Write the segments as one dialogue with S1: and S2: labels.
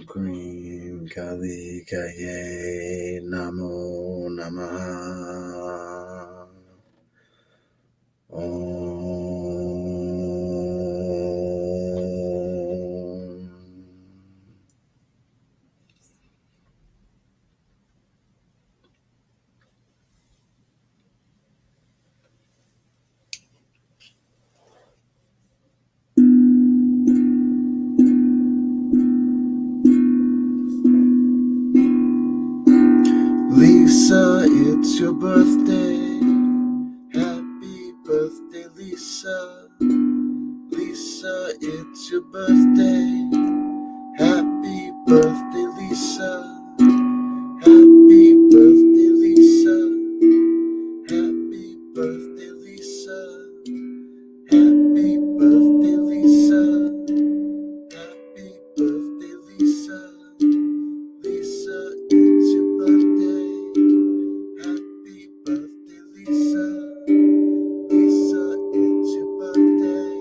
S1: Cream Kali Kaye Namo Namaha Om. Lisa, it's your birthday. Happy birthday, Lisa. Lisa, it's your birthday. Happy birthday, Lisa. Happy birthday, Lisa. Happy birthday, Lisa. Happy birthday, Lisa. Happy birthday, Lisa. Lisa, it's your birthday. Happy birthday, Lisa. Lisa, it's your birthday.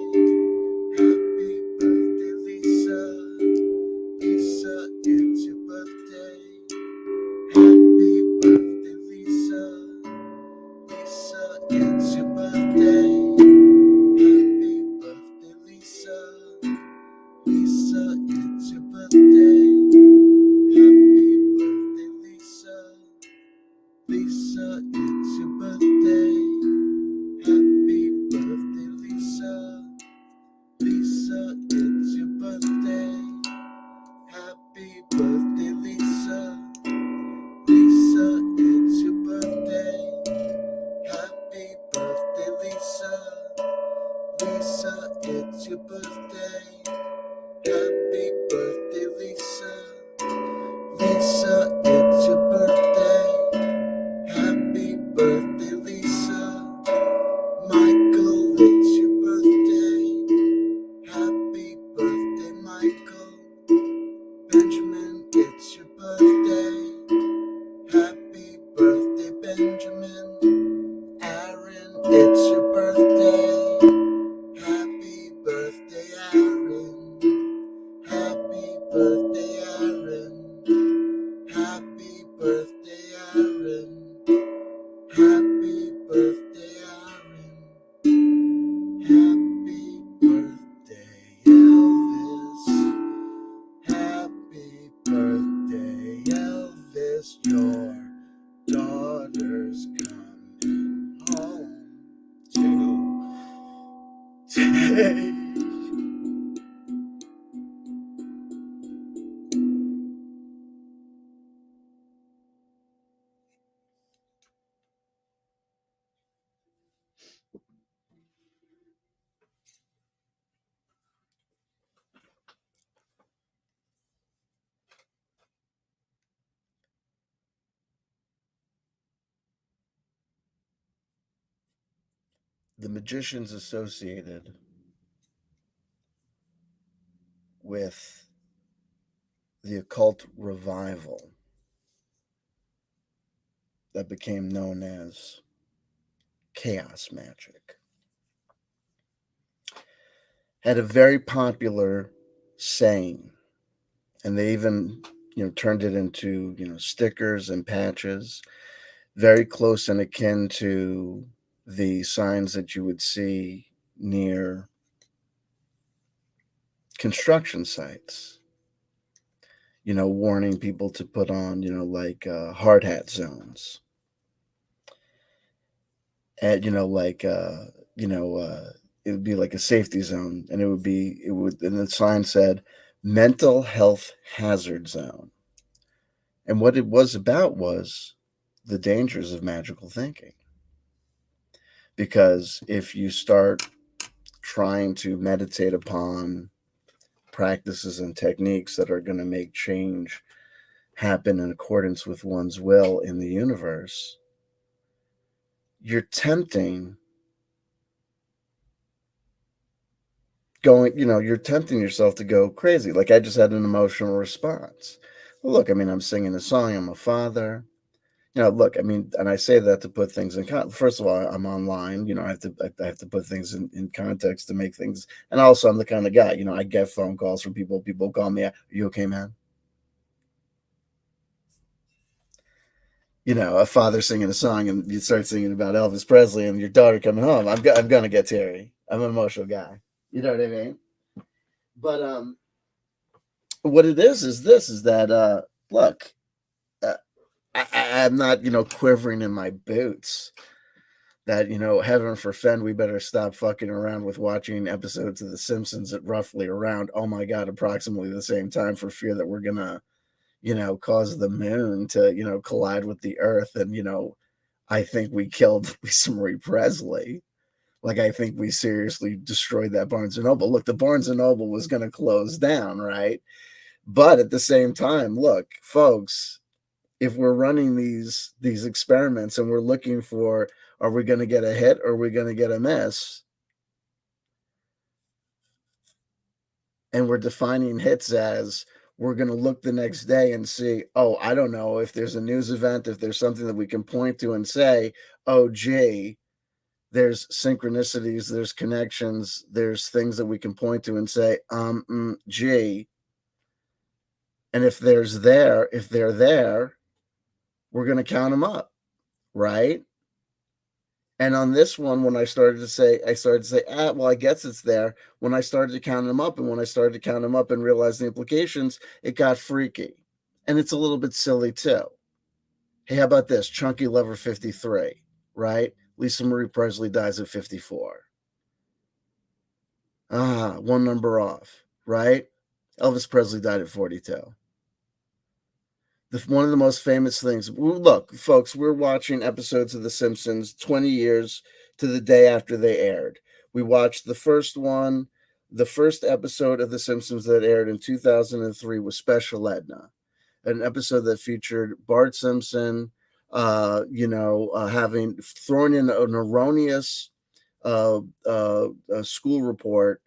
S1: Happy birthday, Lisa. Lisa, it's your birthday. Happy birthday, Lisa. Lisa, it's your birthday. Happy birthday, Lisa. Lisa, it's your birthday. Happy birthday, Lisa. Lisa, it's your birthday. Happy birthday, Lisa. Lisa, it's your birthday. Happy birthday, Lisa. Lisa, it's your birthday. Happy birthday, Lisa. Lisa, it's your birthday. Happy birthday, Lisa. Lisa, it's your birthday. Happy birthday, Lisa. Michael, it's your birthday. Happy birthday, Michael. Benjamin, it's your birthday. Happy birthday, Benjamin. Aaron, it's your birthday. Happy birthday, Aaron. Happy birthday, Aaron. Happy birthday, Aaron. Happy birthday, Aaron. Happy birthday, Elvis. Happy birthday, Elvis. Your daughter's coming home today. The magicians associated with the occult revival that became known as chaos magic had a very popular saying, and they even turned it into stickers and patches, very close and akin to the signs that you would see near construction sites, warning people to put on, like hard hat zones. And, it would be like a safety zone, and and the sign said mental health hazard zone. And what it was about was the dangers of magical thinking. Because if you start trying to meditate upon practices and techniques that are going to make change happen in accordance with one's will in the universe, you're tempting you're tempting yourself to go crazy. Like I just had an emotional response. Well, look, I mean, I'm singing a song, I'm a father. Look, I mean, and I say that to put things in context. First of all, I'm online. I have to put things in context to make things. And also, I'm the kind of guy. I get phone calls from people. People call me, "Are you okay, man?" a father singing a song and you start singing about Elvis Presley and your daughter coming home. I'm gonna get teary. I'm an emotional guy. You know what I mean? But what it is this is that look, uh, I'm not quivering in my boots. That heaven forfend we better stop fucking around with watching episodes of The Simpsons at roughly around, oh my god, approximately the same time, for fear that we're gonna cause the moon to collide with the earth. And I think we killed Lisa Marie Presley. Like, I think we seriously destroyed that Barnes and Noble. Look, the Barnes and Noble was going to close down, right? But at the same time, look, folks, if we're running these experiments and we're looking for, are we going to get a hit or are we going to get a miss? And we're defining hits as, we're going to look the next day and see, oh, I don't know, if there's a news event, if there's something that we can point to and say, oh, gee, there's synchronicities, there's connections, there's things that we can point to and say, gee. And if they're there, we're going to count them up, right? And on this one, when I started to say, well, I guess it's there. When I started to count them up, and when I started to count them up and realize the implications, it got freaky. And it's a little bit silly too. Hey, how about this? Chunky Lover 53, right? Lisa Marie Presley dies at 54. One number off, right? Elvis Presley died at 42. One of the most famous things. Look, folks, we're watching episodes of The Simpsons 20 years to the day after they aired. We watched the first one. The first episode of The Simpsons that aired in 2003 was Special Edna, an episode that featured Bart Simpson, having thrown in an erroneous school report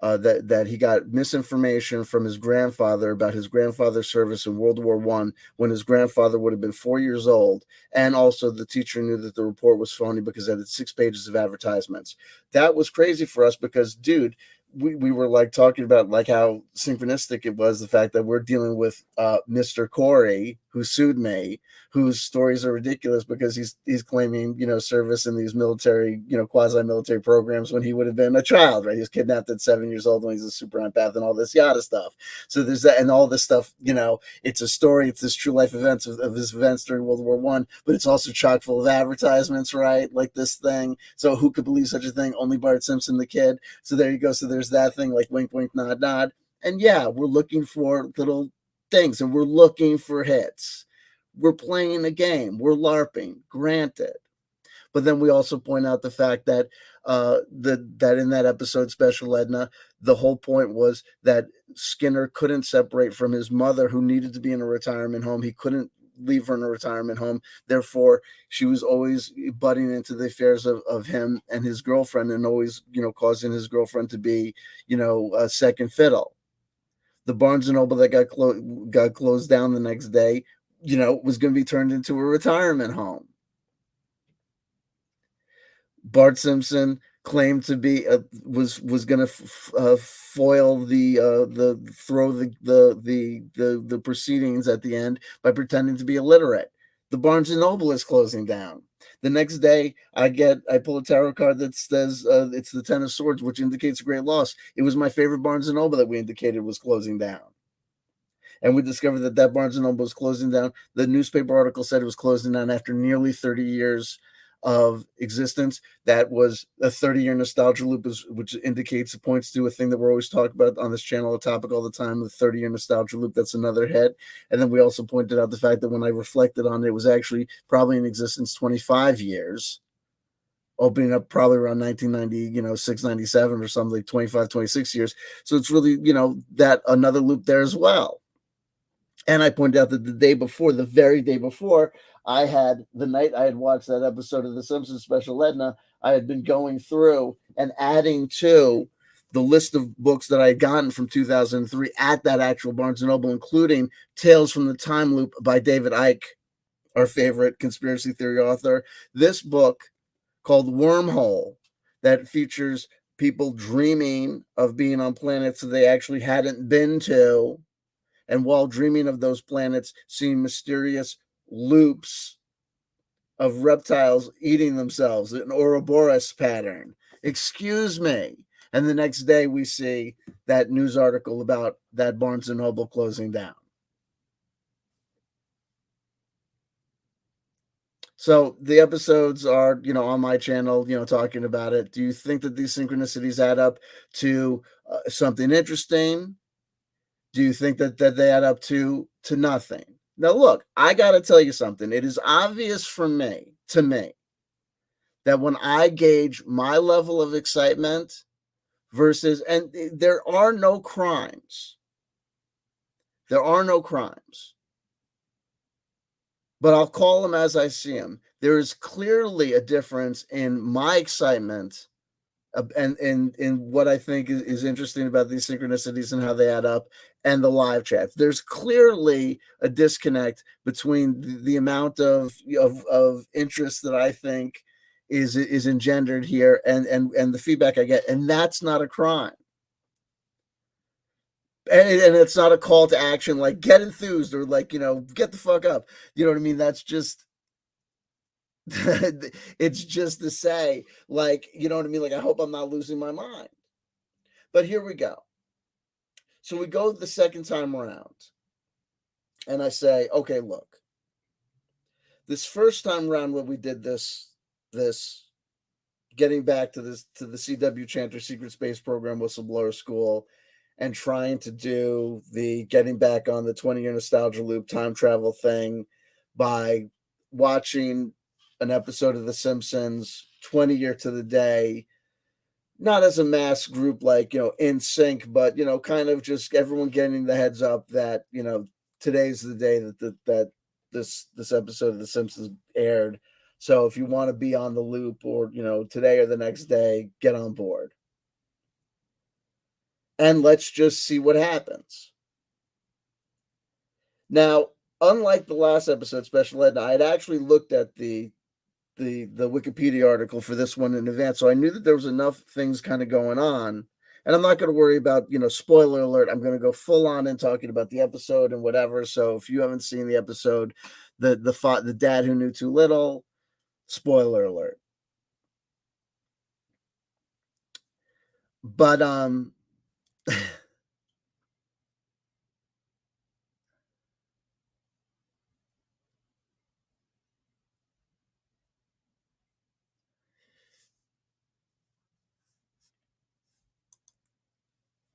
S1: that he got misinformation from his grandfather about his grandfather's service in World War I, when his grandfather would have been 4 years old. And also the teacher knew that the report was phony because it had 6 pages of advertisements. That was crazy for us because, dude, we were like talking about like how synchronistic it was, the fact that we're dealing with Mr. Corey, who sued me, whose stories are ridiculous because he's claiming service in these military quasi-military programs when he would have been a child, right? He was kidnapped at 7 years old when he's a super empath and all this yada stuff. So there's that, and all this stuff. It's a story. It's this true life events of his events during World War I, but it's also chock full of advertisements, right? Like this thing. So who could believe such a thing? Only Bart Simpson, the kid. So there you go. So there's that thing, like wink, wink, nod, nod. And yeah, we're looking for little things, and we're looking for hits. We're playing a game. We're LARPing, granted. But then we also point out the fact that that in that episode, Special Edna, the whole point was that Skinner couldn't separate from his mother, who needed to be in a retirement home. He couldn't leave her in a retirement home. Therefore, she was always butting into the affairs of him and his girlfriend, and always, causing his girlfriend to be, a second fiddle. The Barnes and Noble that got closed down the next day, was going to be turned into a retirement home. Bart Simpson claimed to be was going to foil the proceedings at the end by pretending to be illiterate. The Barnes and Noble is closing down. The next day, I pull a tarot card that says it's the Ten of Swords, which indicates a great loss. It was my favorite Barnes and Noble that we indicated was closing down. And we discovered that Barnes and Noble was closing down. The newspaper article said it was closing down after nearly 30 years of existence. That was a 30-year nostalgia loop, which points to a thing that we're always talking about on this channel, a topic all the time, the 30-year nostalgia loop. That's another hit. And then we also pointed out the fact that when I reflected on it, it was actually probably in existence 25 years, opening up probably around 1990, 697 or something, like 25, 26 years. So it's really, that another loop there as well. And I pointed out that the very day before, the night I had watched that episode of The Simpsons Special Edna, I had been going through and adding to the list of books that I had gotten from 2003 at that actual Barnes & Noble, including Tales from the Time Loop by David Icke, our favorite conspiracy theory author. This book called Wormhole, that features people dreaming of being on planets that they actually hadn't been to, and while dreaming of those planets, seeing mysterious loops of reptiles eating themselves, an Ouroboros pattern. Excuse me. And the next day we see that news article about that Barnes and Noble closing down. So the episodes are, on my channel, talking about it. Do you think that these synchronicities add up to something interesting? Do you think that they add up to nothing? Now, look, I got to tell you something. It is obvious to me, that when I gauge my level of excitement versus, and there are no crimes. There are no crimes, but I'll call them as I see them. There is clearly a difference in my excitement and what I think is interesting about these synchronicities and how they add up, and the live chats. There's clearly a disconnect between the amount of interest that I think is engendered here and the feedback I get, and that's not a crime. And it's not a call to action like get enthused or like, get the fuck up. You know what I mean? That's just it's just to say, like, you know what I mean? Like, I hope I'm not losing my mind. But here we go. So we go the second time around, and I say, okay, look, this first time around when we did this getting back to the CW Chanter Secret Space Program Whistleblower School, and trying to do the getting back on the 20-year nostalgia loop time travel thing by watching an episode of The Simpsons 20 year to the day, not as a mass group like, in sync, but, kind of just everyone getting the heads up that, today's the day that this episode of The Simpsons aired. So if you want to be on the loop or, today or the next day, get on board. And let's just see what happens. Now, unlike the last episode, Special Ed, I had actually looked at the Wikipedia article for this one in advance, so I knew that there was enough things kind of going on. And I'm not going to worry about, spoiler alert. I'm going to go full on in talking about the episode and whatever. So if you haven't seen the episode, the dad who knew too little, spoiler alert. But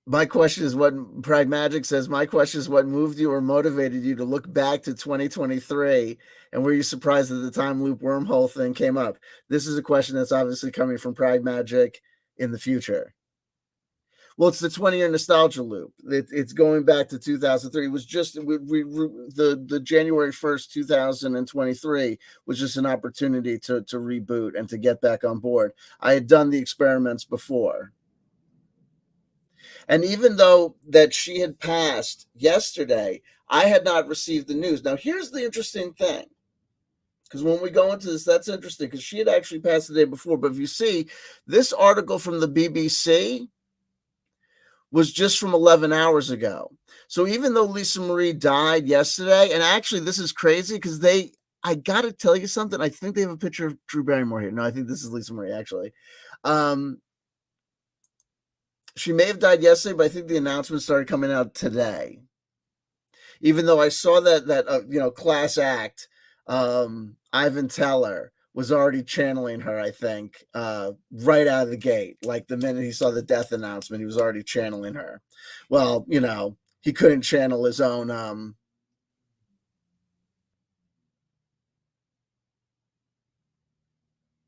S1: my question is what Pragmagic says. My question is what moved you or motivated you to look back to 2023, and were you surprised that the time loop wormhole thing came up? This is a question that's obviously coming from Pragmagic in the future. Well, it's the 20-year nostalgia loop. It's going back to 2003. It was just the January 1st, 2023 was just an opportunity to reboot and to get back on board. I had done the experiments before. And even though that she had passed yesterday, I had not received the news. Now, here's the interesting thing. Because when we go into this, that's interesting because she had actually passed the day before. But if you see, this article from the BBC was just from 11 hours ago. So even though Lisa Marie died yesterday, and actually this is crazy because I got to tell you something. I think they have a picture of Drew Barrymore here. No, I think this is Lisa Marie, actually. She may have died yesterday, but I think the announcement started coming out today. Even though I saw that class act, Ivan Teller was already channeling her, I think, right out of the gate. Like the minute he saw the death announcement, he was already channeling her. Well, he couldn't channel his own.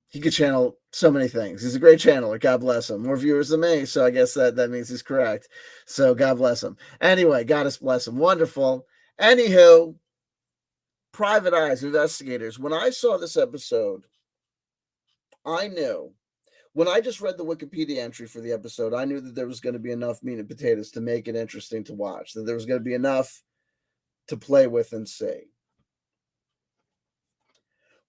S1: He could channel so many things. He's a great channeler. God bless him. More viewers than me, so I guess that means he's correct. So God bless him. Anyway, Goddess bless him. Wonderful. Anywho, Private Eyes Investigators. When I saw this episode, I knew. When I just read the Wikipedia entry for the episode, I knew that there was going to be enough meat and potatoes to make it interesting to watch, that there was going to be enough to play with and see.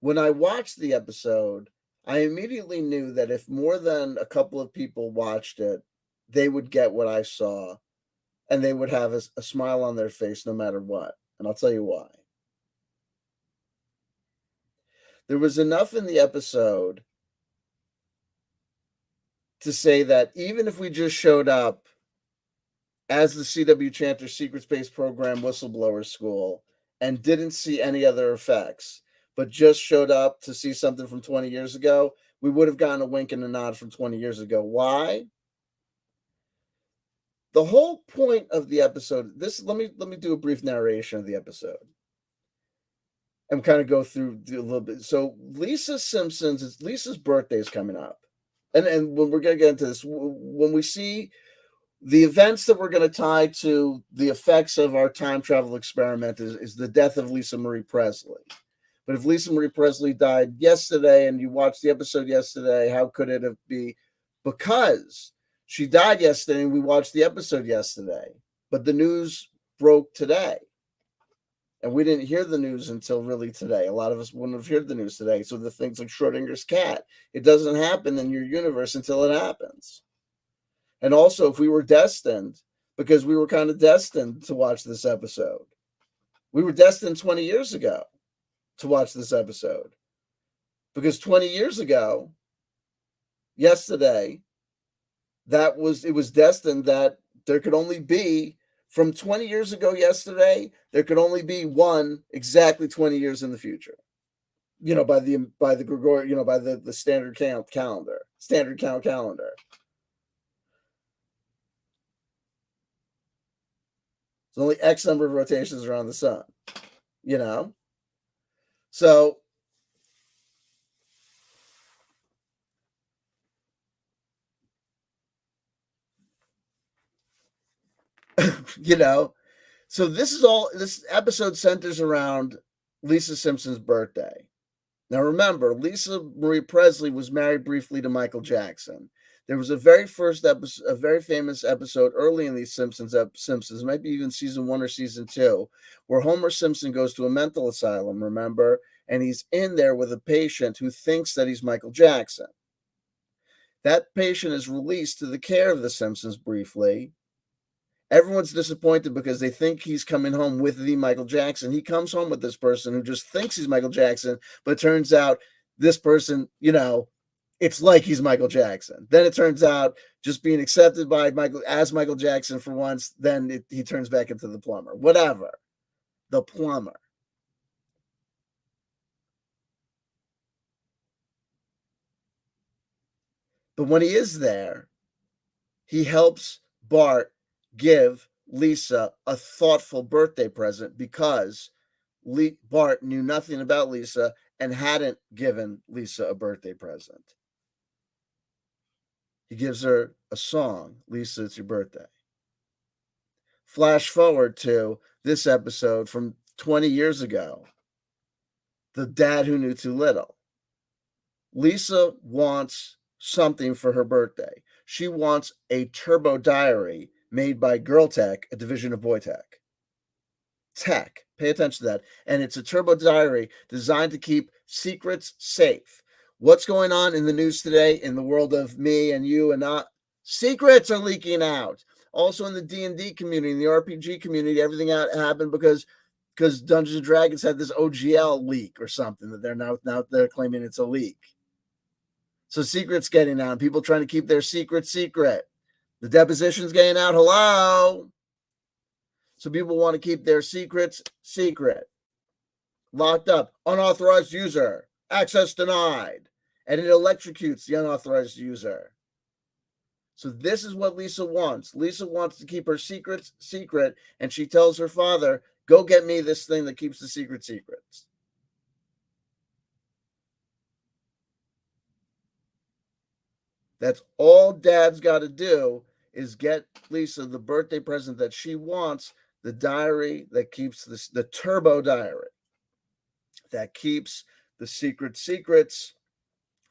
S1: When I watched the episode, I immediately knew that if more than a couple of people watched it, they would get what I saw and they would have a smile on their face no matter what. And I'll tell you why. There was enough in the episode to say that even if we just showed up as the CW Chanter Secret Space Program Whistleblower School and didn't see any other effects, but just showed up to see something from 20 years ago, we would have gotten a wink and a nod from 20 years ago. Why? The whole point of the episode, let me do a brief narration of the episode and kind of go through a little bit. So Lisa's birthday is coming up. And when we're going to get into this, when we see the events that we're going to tie to the effects of our time travel experiment is the death of Lisa Marie Presley. But if Lisa Marie Presley died yesterday and you watched the episode yesterday, how could it be? Because she died yesterday and we watched the episode yesterday, but the news broke today. And we didn't hear the news until really today. A lot of us wouldn't have heard the news today. So the things like Schrodinger's cat, it doesn't happen in your universe until it happens. And also, if we were destined, because we were kind of destined to watch this episode, we were destined 20 years ago to watch this episode. Because 20 years ago, yesterday, it was destined that there could only be, from 20 years ago yesterday, there could only be one exactly 20 years in the future. By the Gregorian, by the standard count calendar. There's only X number of rotations around the sun, So, so this episode centers around Lisa Simpson's birthday. Now remember, Lisa Marie Presley was married briefly to Michael Jackson. There was a very famous episode early in these Simpsons, might be even season 1 or season 2, where Homer Simpson goes to a mental asylum, remember? And he's in there with a patient who thinks that he's Michael Jackson. That patient is released to the care of the Simpsons briefly. Everyone's disappointed because they think he's coming home with the Michael Jackson. He comes home with this person who just thinks he's Michael Jackson, but it turns out this person, it's like he's Michael Jackson. Then it turns out just being accepted by Michael Jackson for once, then he turns back into the plumber. Whatever. The plumber. But when he is there, he helps Bart give Lisa a thoughtful birthday present because Bart knew nothing about Lisa and hadn't given Lisa a birthday present. He gives her a song, Lisa, it's your birthday. Flash forward to this episode from 20 years ago, The Dad Who Knew Too Little. Lisa wants something for her birthday. She wants a turbo diary made by Girl Tech, a division of Boy Tech. Pay attention to that. And it's a turbo diary designed to keep secrets safe. What's going on in the news today in the world of me and you and not? Secrets are leaking out. Also in the D&D community, in the RPG community, everything happened because Dungeons and Dragons had this OGL leak or something that they're claiming it's a leak. So secrets getting out, people trying to keep their secret secret. The deposition's getting out. Hello. So people want to keep their secrets secret. Locked up. Unauthorized user. Access denied. And it electrocutes the unauthorized user. So this is what Lisa wants. Lisa wants to keep her secrets secret, and she tells her father, go get me this thing that keeps the secrets. That's all Dad's got to do is get Lisa the birthday present that she wants, the diary that keeps the turbo diary that keeps the secrets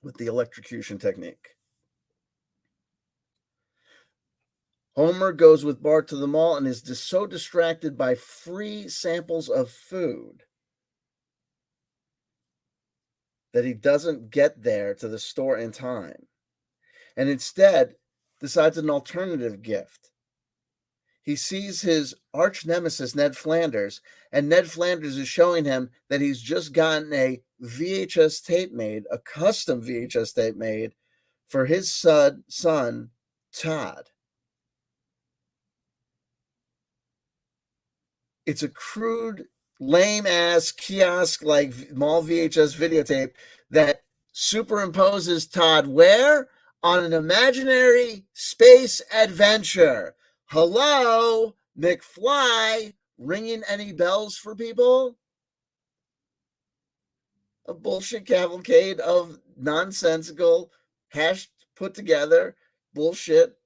S1: with the electrocution technique. Homer goes with Bart to the mall and is so distracted by free samples of food that he doesn't get there to the store in time, and instead decides an alternative gift. He sees his arch nemesis, Ned Flanders, and Ned Flanders is showing him that he's just gotten a VHS tape made, a custom VHS tape made for his son Todd. It's a crude, lame-ass kiosk-like mall VHS videotape that superimposes Todd where? On an imaginary space adventure. Hello, McFly, ringing any bells for people? A bullshit cavalcade of nonsensical, hashed, put together bullshit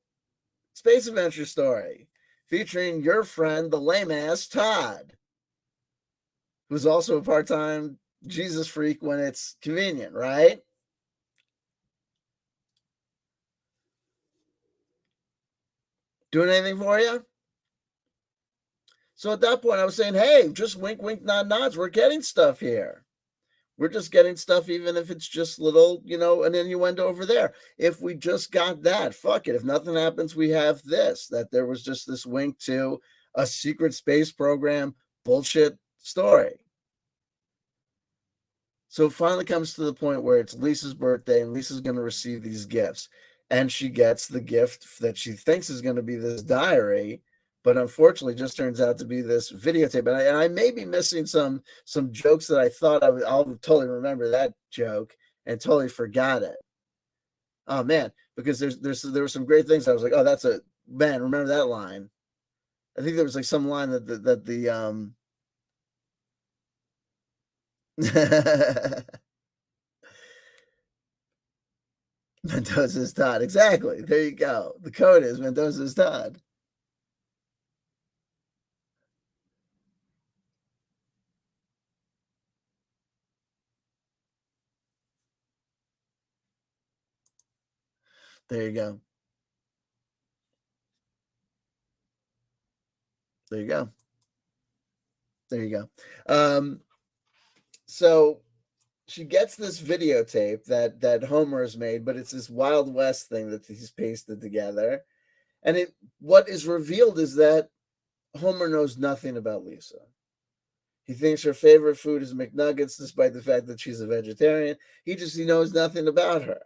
S1: space adventure story featuring your friend, the lame ass Todd, who's also a part time Jesus freak when it's convenient, right? Doing anything for you? So at that point, I was saying, hey, just wink, wink, nod, nods. We're getting stuff here. We're just getting stuff, even if it's just little, an innuendo over there. If we just got that, fuck it. If nothing happens, we have this. That there was just this wink to a secret space program bullshit story. So it finally comes to the point where it's Lisa's birthday and Lisa's going to receive these gifts. And she gets the gift that she thinks is going to be this diary, but unfortunately just turns out to be this videotape. And I may be missing some jokes that I thought I'll totally remember that joke and totally forgot it. Oh man, because there were some great things. I was like, oh, that's a man. Remember that line? I think there was like some line that the Mendoza's Todd. Exactly. There you go. The code is Mendoza's Todd. There you go. There you go. There you go. So she gets this videotape that Homer has made, but it's this Wild West thing that he's pasted together. And what is revealed is that Homer knows nothing about Lisa. He thinks her favorite food is McNuggets, despite the fact that she's a vegetarian. He knows nothing about her.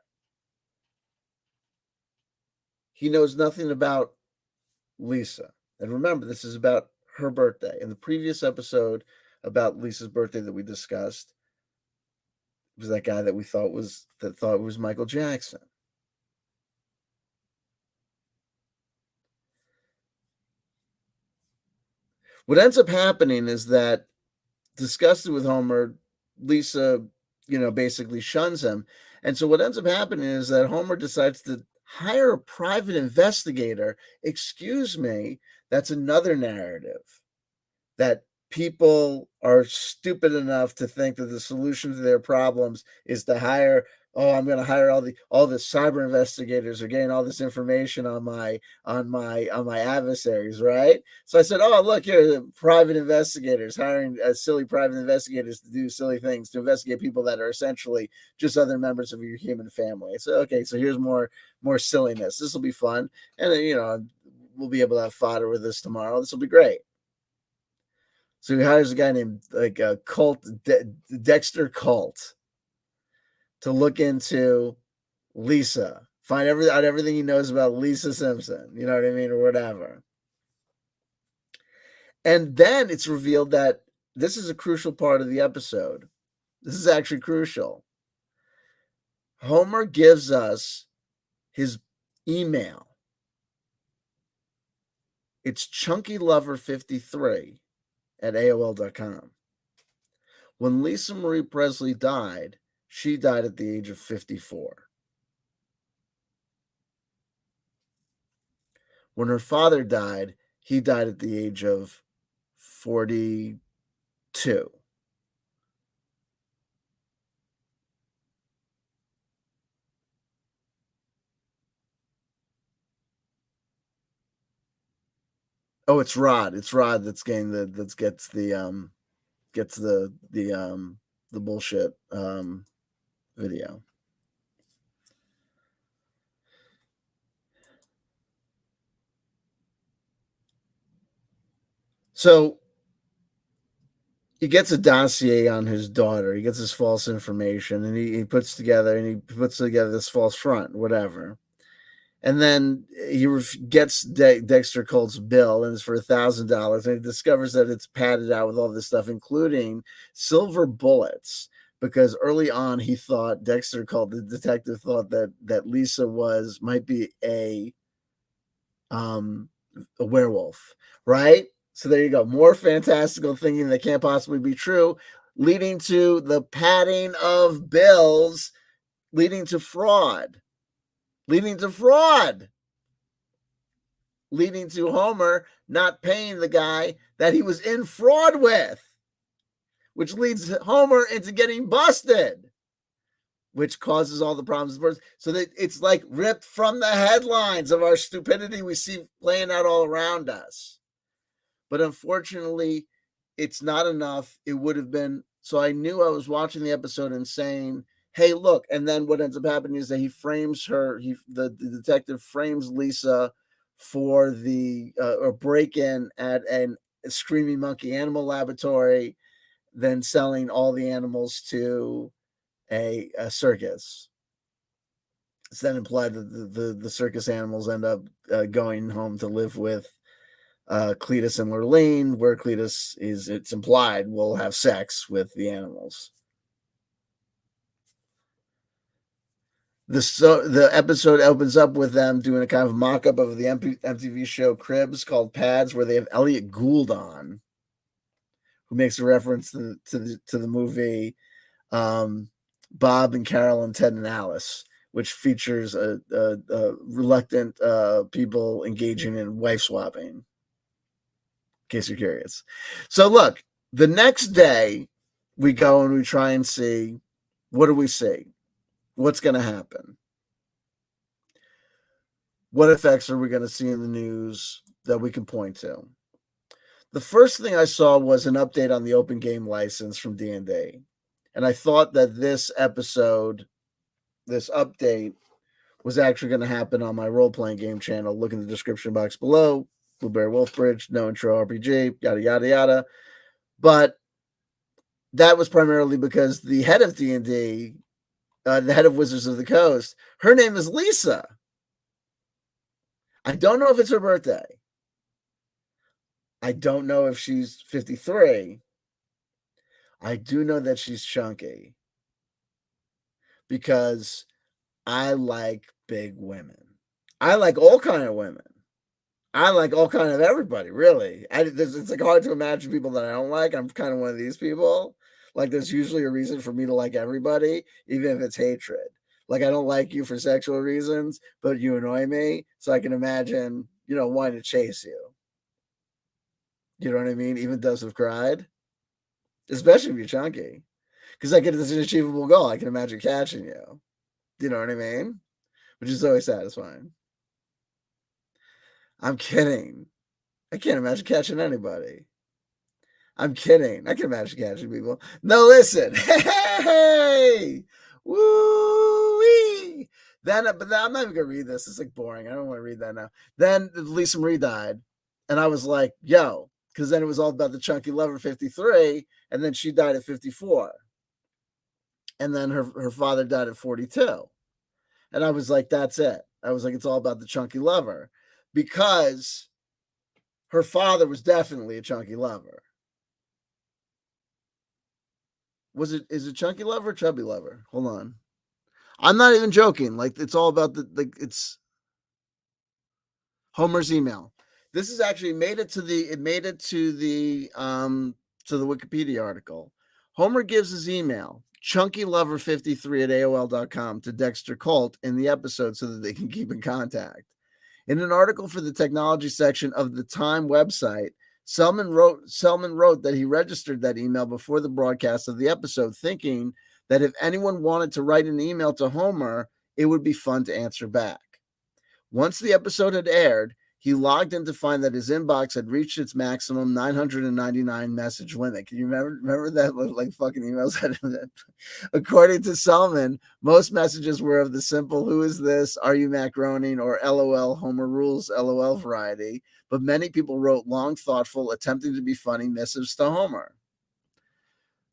S1: He knows nothing about Lisa. And remember, this is about her birthday. In the previous episode about Lisa's birthday that we discussed, was that guy that we thought was Michael Jackson. What ends up happening is that, disgusted with Homer, Lisa, basically shuns him. And so what ends up happening is that Homer decides to hire a private investigator. Excuse me, that's another narrative. That people are stupid enough to think that the solution to their problems is to hire, I'm going to hire all the cyber investigators or gain all this information on my adversaries, right? So I said, oh, look here, the private investigators hiring silly private investigators to do silly things, to investigate people that are essentially just other members of your human family. So okay, so here's more silliness. This will be fun, and we'll be able to have fodder with this tomorrow. This will be great. So he hires a guy named Dexter Colt, to look into Lisa, find out everything he knows about Lisa Simpson, you know what I mean, or whatever. And then it's revealed that this is a crucial part of the episode. This is actually crucial. Homer gives us his email. It's chunkylover53 at AOL.com. When Lisa Marie Presley died, she died at the age of 54. When her father died, he died at the age of 42. Oh, it's Rod. It's Rod that's getting gets the bullshit video. So he gets a dossier on his daughter. He gets this false information, and he puts together this false front, whatever. And then he gets Dexter Colt's bill, and it's for $1,000. And he discovers that it's padded out with all this stuff, including silver bullets. Because early on, he thought the detective thought that Lisa might be a werewolf, right? So there you go. More fantastical thinking that can't possibly be true, leading to the padding of bills, leading to fraud, leading to fraud, leading to Homer not paying the guy that he was in fraud with, which leads Homer into getting busted, which causes all the problems. So that it's like ripped from the headlines of our stupidity we see playing out all around us. But unfortunately, it's not enough. It would have been. So I knew I was watching the episode and saying, hey, look. And then what ends up happening is that he frames her. The detective frames Lisa for the a break-in at a Screaming Monkey Animal Laboratory, then selling all the animals to a circus. It's then implied that the circus animals end up going home to live with Cletus and Lurleen, where Cletus it's implied, will have sex with the animals. The episode opens up with them doing a kind of mock-up of the MTV show Cribs called Pads, where they have Elliot Gould on, who makes a reference to the movie Bob and Carol and Ted and Alice, which features a reluctant people engaging in wife swapping, in case you're curious. So look, the next day we go and we try and see, what do we see? What's going to happen? What effects are we going to see in the news that we can point to? The first thing I saw was an update on the open game license from D&D. And I thought that this update, was actually going to happen on my role-playing game channel. Look in the description box below. Blueberry Wolfbridge, no intro RPG, yada, yada, yada. But that was primarily because the head of D&D, the head of Wizards of the Coast, her name is Lisa. I don't know if it's her birthday. I don't know if she's 53. I do know that she's chunky because I like big women. I like all kind of women. I like all kind of everybody, really. It's like hard to imagine people that I don't like. I'm kind of one of these people. Like, there's usually a reason for me to like everybody, even if it's hatred. Like, I don't like you for sexual reasons, but you annoy me, so I can imagine, wanting to chase you. You know what I mean? Even those who've cried, especially if you're chunky, because I get this unachievable goal. I can imagine catching you. You know what I mean? Which is always satisfying. I'm kidding. I can't imagine catching anybody. I'm kidding. I can imagine catching people. No, listen. Hey! Woo-wee! But I'm not even going to read this. It's like boring. I don't want to read that now. Then Lisa Marie died. And I was like, yo, because then it was all about the chunky lover 53. And then she died at 54. And then her father died at 42. And I was like, that's it. I was like, it's all about the chunky lover. Because her father was definitely a chunky lover. Is it chunky lover or chubby lover? Hold on. I'm not even joking. Like, it's all about it's Homer's email. This is actually made it to the Wikipedia article. Homer gives his email, chunkylover53 at AOL.com, to Dexter Colt in the episode so that they can keep in contact. In an article for the technology section of the Time website, Selman wrote that he registered that email before the broadcast of the episode, thinking that if anyone wanted to write an email to Homer, it would be fun to answer back. Once the episode had aired, he logged in to find that his inbox had reached its maximum 999 message limit. Can you remember that, like, fucking emails? According to Selman, most messages were of the simple "Who is this? Are you Matt Groening?" or "LOL, Homer rules, LOL" variety, but many people wrote long, thoughtful, attempting to be funny missives to Homer.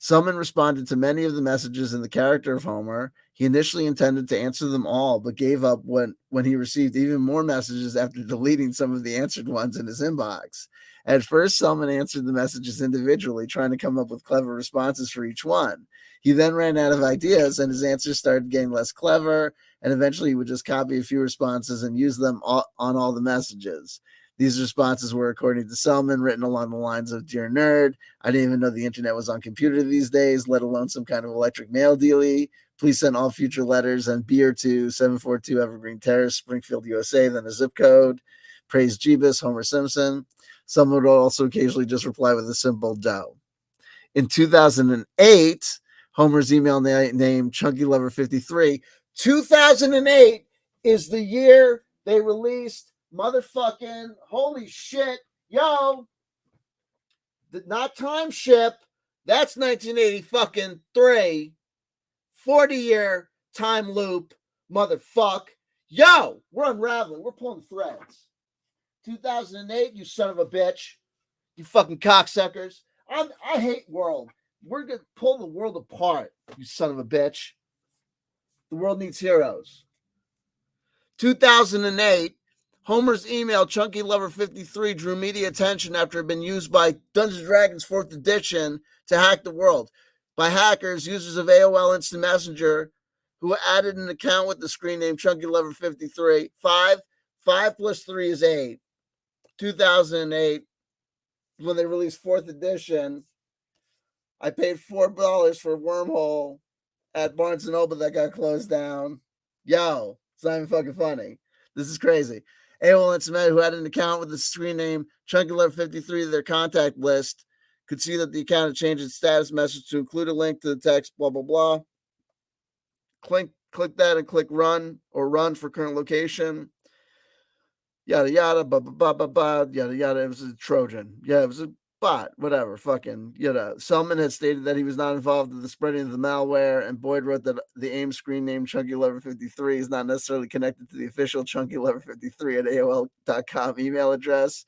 S1: Selman responded to many of the messages in the character of Homer. He initially intended to answer them all, but gave up when he received even more messages after deleting some of the answered ones in his inbox. At first, Selman answered the messages individually, trying to come up with clever responses for each one. He then ran out of ideas, and his answers started getting less clever, and eventually he would just copy a few responses and use them on all the messages. These responses were, according to Selman, written along the lines of Dear Nerd, I didn't even know the internet was on computer these days, let alone some kind of electric mail dealie. Please send all future letters and beer to 742 Evergreen Terrace, Springfield, USA, then a zip code. Praise Jeebus, Homer Simpson. Someone would also occasionally just reply with a simple dough. In 2008, Homer's email name Chunky Lover 53. 2008 is the year they released motherfucking, holy shit, yo, not time ship. That's 1980 fucking 3. 40-year time loop, motherfuck. Yo, we're unraveling. We're pulling threads. 2008, you son of a bitch. You fucking cocksuckers. I hate world. We're going to pull the world apart, you son of a bitch. The world needs heroes. 2008, Homer's email, Chunky Lover 53, drew media attention after it had been used by Dungeons & Dragons 4th edition to hack the world. By hackers, users of AOL Instant Messenger, who added an account with the screen name Chunky Lover 53. 5 plus 3 is 8. 2008, when they released 4th edition, I paid $4 for a wormhole at Barnes & Noble that got closed down. Yo, it's not even fucking funny. This is crazy. AOL Instant, who had an account with the screen name Chunky Lover 53 to their contact list, could see that the account had changed its status message to include a link to the text, blah, blah, blah. Click that and click run or run for current location. Yada, yada, blah, blah, blah, blah, yada, yada. It was a Trojan. Yeah, it was a bot, whatever, fucking, Selman had stated that he was not involved in the spreading of the malware, and Boyd wrote that the AIM screen name Chunky Lover 53 is not necessarily connected to the official Chunky Lover 53 at AOL.com email address.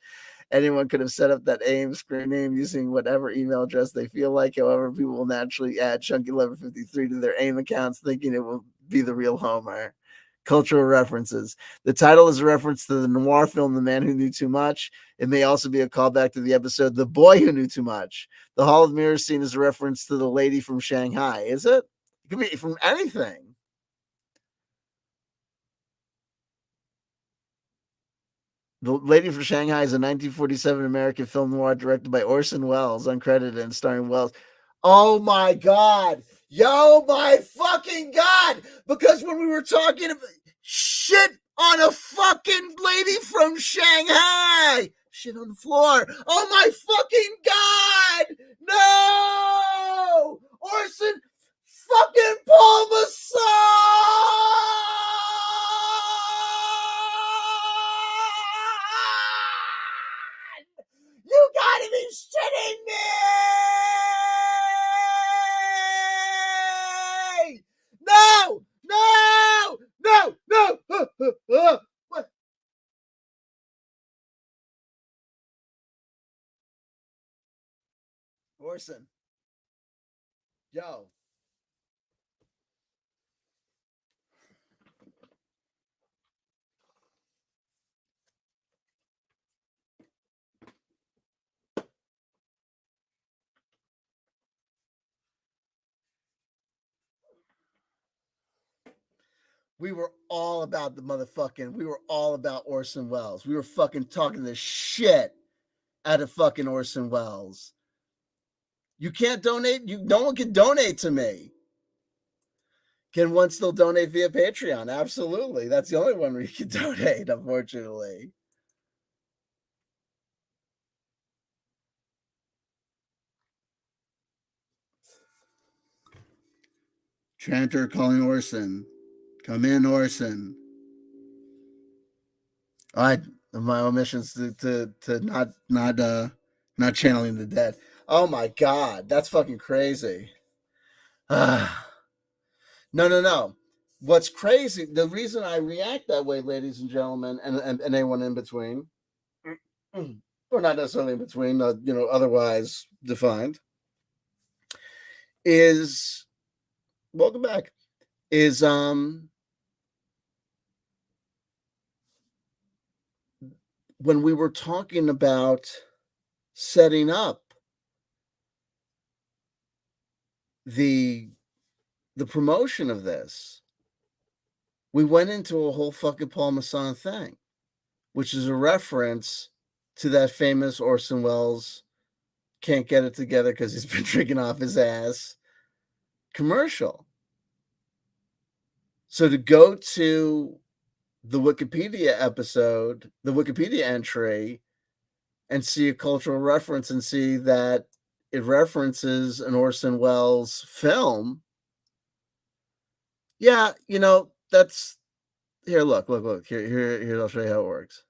S1: Anyone could have set up that AIM screen name using whatever email address they feel like. However, people will naturally add Chunky Lover 53 to their AIM accounts, thinking it will be the real Homer. Cultural references. The title is a reference to the noir film The Man Who Knew Too Much. It may also be a callback to the episode The Boy Who Knew Too Much. The Hall of Mirrors scene is a reference to the lady from Shanghai. Is it? It could be from anything. The Lady from Shanghai is a 1947 American film noir directed by Orson Welles, uncredited and starring Welles. Oh my God. Yo, my fucking God. Because when we were talking about shit on a fucking lady from Shanghai, shit on the floor. Oh my fucking God. No. Orson fucking Paul Masson. You gotta be shitting me! No! No! No! No! What? Orson. Yo. We were all about we were all about Orson Welles. We were fucking talking the shit out of fucking Orson Welles. You can't donate. No one can donate to me. Can one still donate via Patreon? Absolutely. That's the only one where you can donate, unfortunately. Tranter calling Orson. Come in, Orson. My omissions to not channeling the dead. Oh my God, that's fucking crazy. No. What's crazy? The reason I react that way, ladies and gentlemen, and anyone in between, or not necessarily in between, otherwise defined, is welcome back. Is when we were talking about setting up the promotion of this, we went into a whole fucking Paul Masson thing, which is a reference to that famous Orson Welles can't get it together because he's been drinking off his ass commercial. So to go to the Wikipedia episode, the Wikipedia entry, and see a cultural reference and see that it references an Orson Welles film. Yeah, that's here. Look. Here. I'll show you how it works.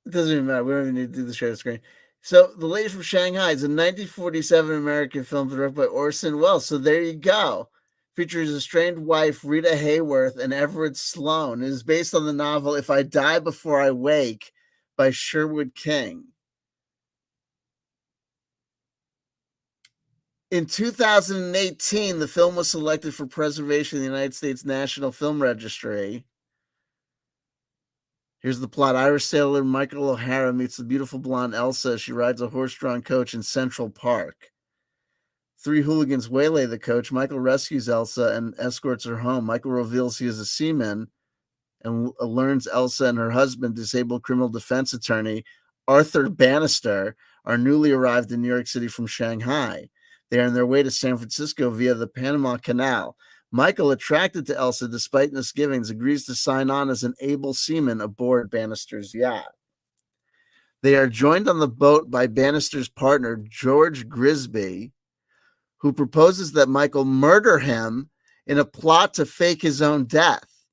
S1: It doesn't even matter. We don't even need to do the share screen. So, The Lady from Shanghai is a 1947 American film directed by Orson Welles. So there you go. Features his estranged wife, Rita Hayworth, and Everett Sloane. It is based on the novel If I Die Before I Wake by Sherwood King. In 2018, the film was selected for preservation in the United States National Film Registry. Here's the plot. Irish sailor Michael O'Hara meets the beautiful blonde Elsa as she rides a horse-drawn coach in Central Park. 3 hooligans waylay the coach. Michael rescues Elsa and escorts her home. Michael reveals he is a seaman and learns Elsa and her husband, disabled criminal defense attorney Arthur Bannister, are newly arrived in New York City from Shanghai. They are on their way to San Francisco via the Panama Canal. Michael, attracted to Elsa despite misgivings, agrees to sign on as an able seaman aboard Bannister's yacht. They are joined on the boat by Bannister's partner, George Grisby, who proposes that Michael murder him in a plot to fake his own death.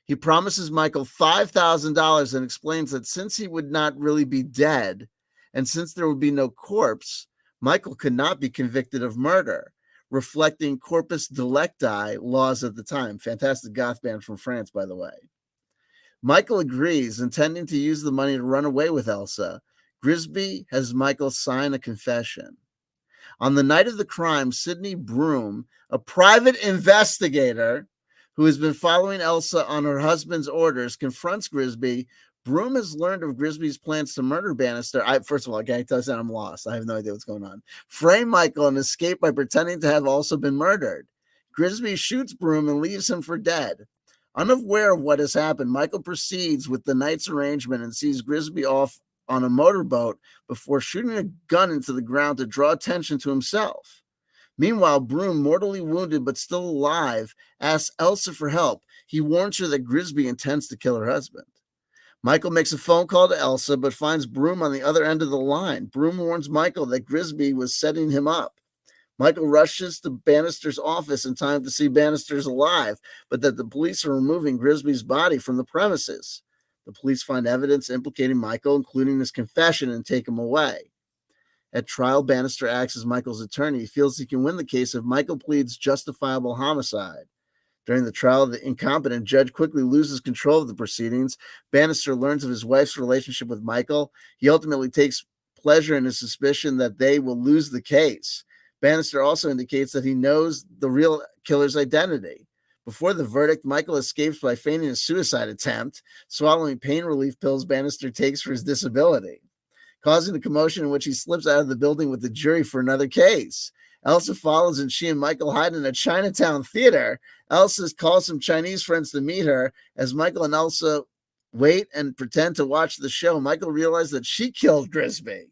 S1: He promises Michael $5,000 and explains that since he would not really be dead, and since there would be no corpse, Michael could not be convicted of murder, reflecting corpus delicti laws at the time. Fantastic goth band from France, by the way. Michael agrees, intending to use the money to run away with Elsa. Grisby has Michael sign a confession. On the night of the crime, Sidney Broom, a private investigator who has been following Elsa on her husband's orders, confronts Grisby. Broom has learned of Grisby's plans to murder Bannister. First of all, I can't tell you I'm lost. I have no idea what's going on. Frame Michael and escape by pretending to have also been murdered. Grisby shoots Broom and leaves him for dead. Unaware of what has happened, Michael proceeds with the night's arrangement and sees Grisby off on a motorboat before shooting a gun into the ground to draw attention to himself. Meanwhile, Broom, mortally wounded but still alive, asks Elsa for help. He warns her that Grisby intends to kill her husband. Michael makes a phone call to Elsa, but finds Broom on the other end of the line. Broom warns Michael that Grisby was setting him up. Michael rushes to Bannister's office in time to see Bannister's alive, but that the police are removing Grisby's body from the premises. The police find evidence implicating Michael, including his confession, and take him away. At trial, Bannister acts as Michael's attorney. He feels he can win the case if Michael pleads justifiable homicide. During the trial, the incompetent judge quickly loses control of the proceedings. Bannister learns of his wife's relationship with Michael. He ultimately takes pleasure in his suspicion that they will lose the case. Bannister also indicates that he knows the real killer's identity. Before the verdict, Michael escapes by feigning a suicide attempt, swallowing pain relief pills Bannister takes for his disability, causing a commotion in which he slips out of the building with the jury for another case. Elsa follows, and she and Michael hide in a Chinatown theater. Elsa calls some Chinese friends to meet her. As Michael and Elsa wait and pretend to watch the show, Michael realizes that she killed Grisby.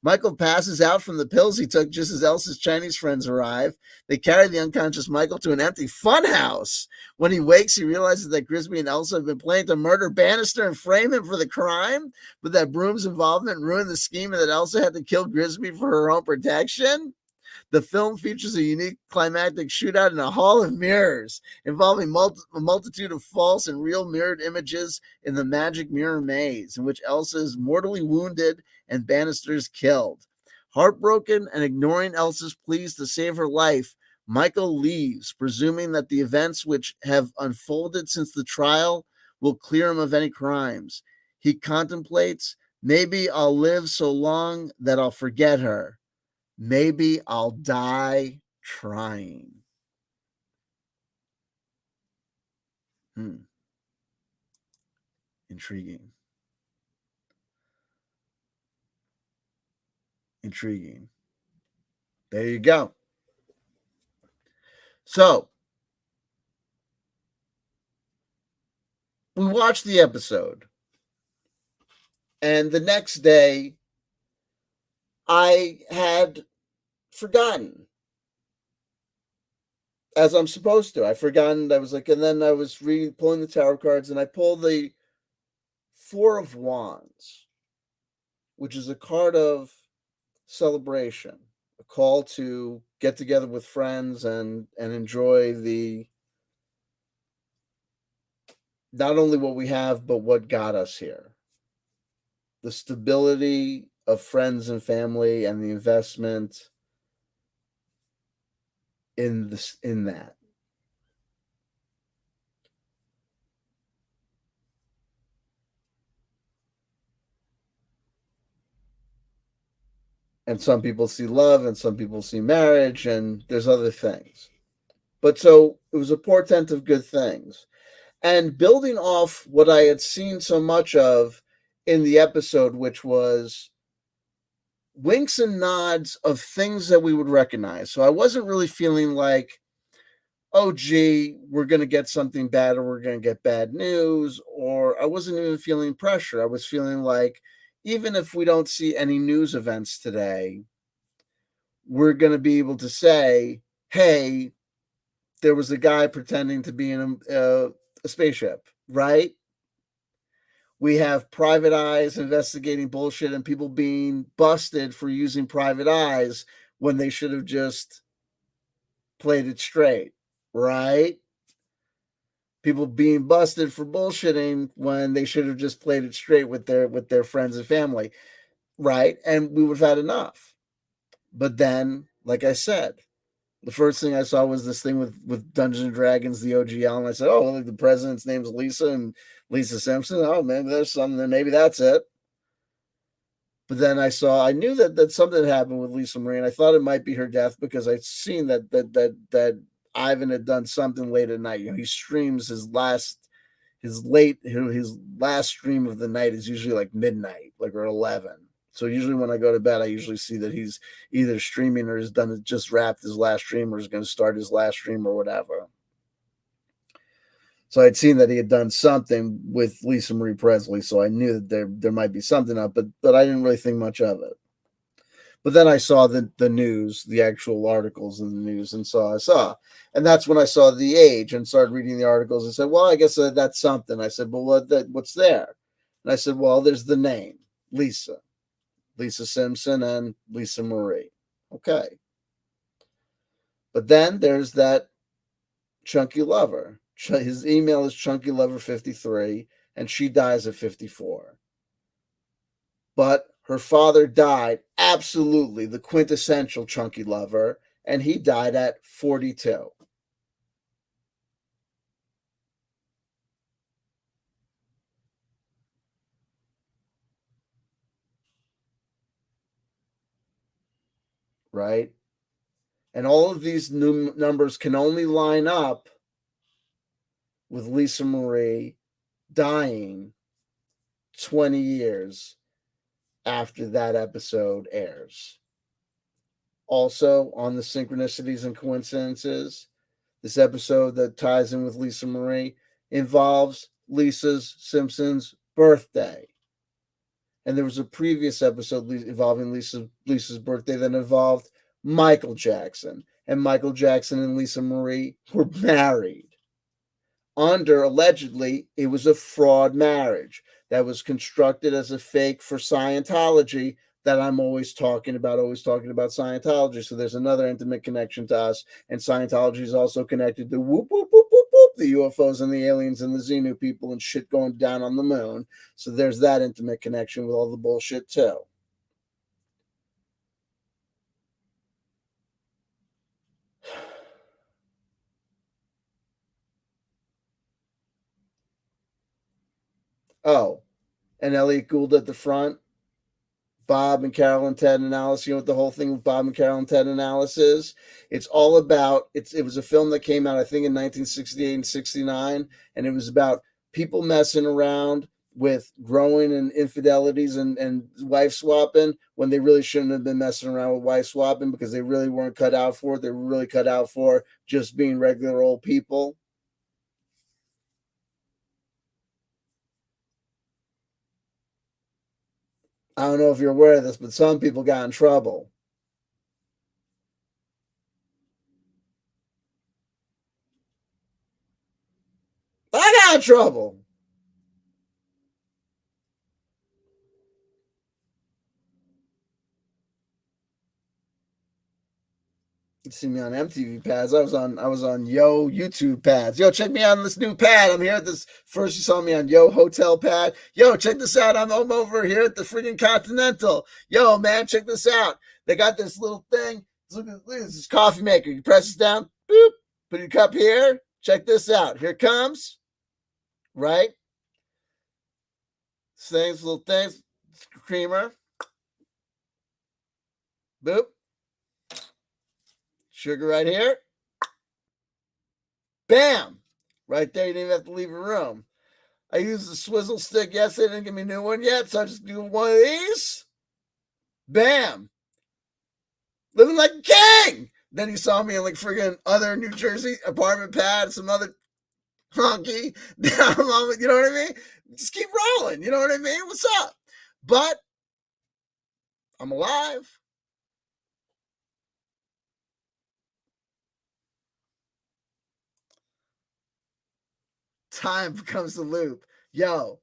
S1: Michael passes out from the pills he took just as Elsa's Chinese friends arrive. They carry the unconscious Michael to an empty funhouse. When he wakes, he realizes that Grisby and Elsa have been planning to murder Bannister and frame him for the crime, but that Broom's involvement ruined the scheme and that Elsa had to kill Grisby for her own protection. The film features a unique climactic shootout in a hall of mirrors involving a multitude of false and real mirrored images in the magic mirror maze, in which Elsa is mortally wounded and Bannister is killed. Heartbroken and ignoring Elsa's pleas to save her life, Michael leaves, presuming that the events which have unfolded since the trial will clear him of any crimes. He contemplates, maybe I'll live so long that I'll forget her. Maybe I'll die trying. Intriguing. Intriguing. There you go. So, we watched the episode, and the next day, I had forgotten, as I'm supposed to. I forgotten. I was like, and then I was pulling the tarot cards, and I pulled the Four of Wands, which is a card of celebration, a call to get together with friends and enjoy the not only what we have, but what got us here. The stability of friends and family and the investment in that. And some people see love and some people see marriage, and there's other things. But so it was a portent of good things. And building off what I had seen so much of in the episode, which was winks and nods of things that we would recognize. So I wasn't really feeling like, oh, gee, we're going to get something bad or we're going to get bad news, or I wasn't even feeling pressure. I was feeling like, even if we don't see any news events today, we're going to be able to say, hey, there was a guy pretending to be in a spaceship, right? We have private eyes investigating bullshit and people being busted for using private eyes when they should have just played it straight, right? People being busted for bullshitting when they should have just played it straight with their friends and family, right? And we would have had enough. But then, like I said, the first thing I saw was this thing with Dungeons and Dragons, the OGL, and I said, "Oh, well, the president's name's Lisa and Lisa Simpson. Oh, maybe there's something. Maybe that's it." But then I knew that something had happened with Lisa Marie, and I thought it might be her death because I'd seen that Ivan had done something late at night. He streams his last stream of the night is usually like midnight, like or 11. So usually when I go to bed, I usually see that he's either streaming or has done just wrapped his last stream or is going to start his last stream or whatever. So I'd seen that he had done something with Lisa Marie Presley, so I knew that there might be something up, but I didn't really think much of it. But then I saw the news, the actual articles in the news, and saw, and that's when I saw the age and started reading the articles and said, well, I guess that's something. I said, well, what's there? And I said, well, there's the name, Lisa Simpson and Lisa Marie. Okay. But then there's that Chunky Lover. His email is chunkylover53, and she dies at 54. But her father died, absolutely the quintessential Chunky Lover, and he died at 42. Right? And all of these new numbers can only line up with Lisa Marie dying 20 years after that episode airs. Also, on the synchronicities and coincidences, this episode that ties in with Lisa Marie involves Lisa's Simpson's birthday. And there was a previous episode involving Lisa's birthday that involved Michael Jackson. And Michael Jackson and Lisa Marie were married. Allegedly, it was a fraud marriage that was constructed as a fake for Scientology that I'm always talking about Scientology. So there's another intimate connection to us. And Scientology is also connected to whoop, whoop, whoop, whoop, whoop, the UFOs and the aliens and the Xenu people and shit going down on the moon. So there's that intimate connection with all the bullshit too. Oh, and Elliot Gould at the front. Bob and Carol and Ted and Alice. You know what the whole thing with Bob and Carol and Ted and Alice is? It's all about it was a film that came out, I think, in 1968 and 69, and it was about people messing around with growing and infidelities and wife swapping when they really shouldn't have been messing around with wife swapping because they really weren't cut out for it. They were really cut out for just being regular old people. I don't know if you're aware of this, but some people got in trouble. I got in trouble. You see me on MTV pads. I was on Yo YouTube pads. Yo, check me out on this new pad. I'm here at this. First, you saw me on Yo Hotel pad. Yo, check this out. I'm over here at the freaking Continental. Yo, man, check this out. They got this little thing. Look at this coffee maker. You press this down. Boop. Put your cup here. Check this out. Here it comes. Right. Things, little things. Creamer. Boop. Sugar right here. Bam. Right there. You didn't even have to leave your room. I used the swizzle stick yesterday. They didn't give me a new one yet, so I just do one of these. Bam! Living like a king! Then he saw me in like friggin' other New Jersey apartment pad, some other honky down along, you know what I mean? Just keep rolling, you know what I mean? What's up? But I'm alive. Time becomes the loop. Yo,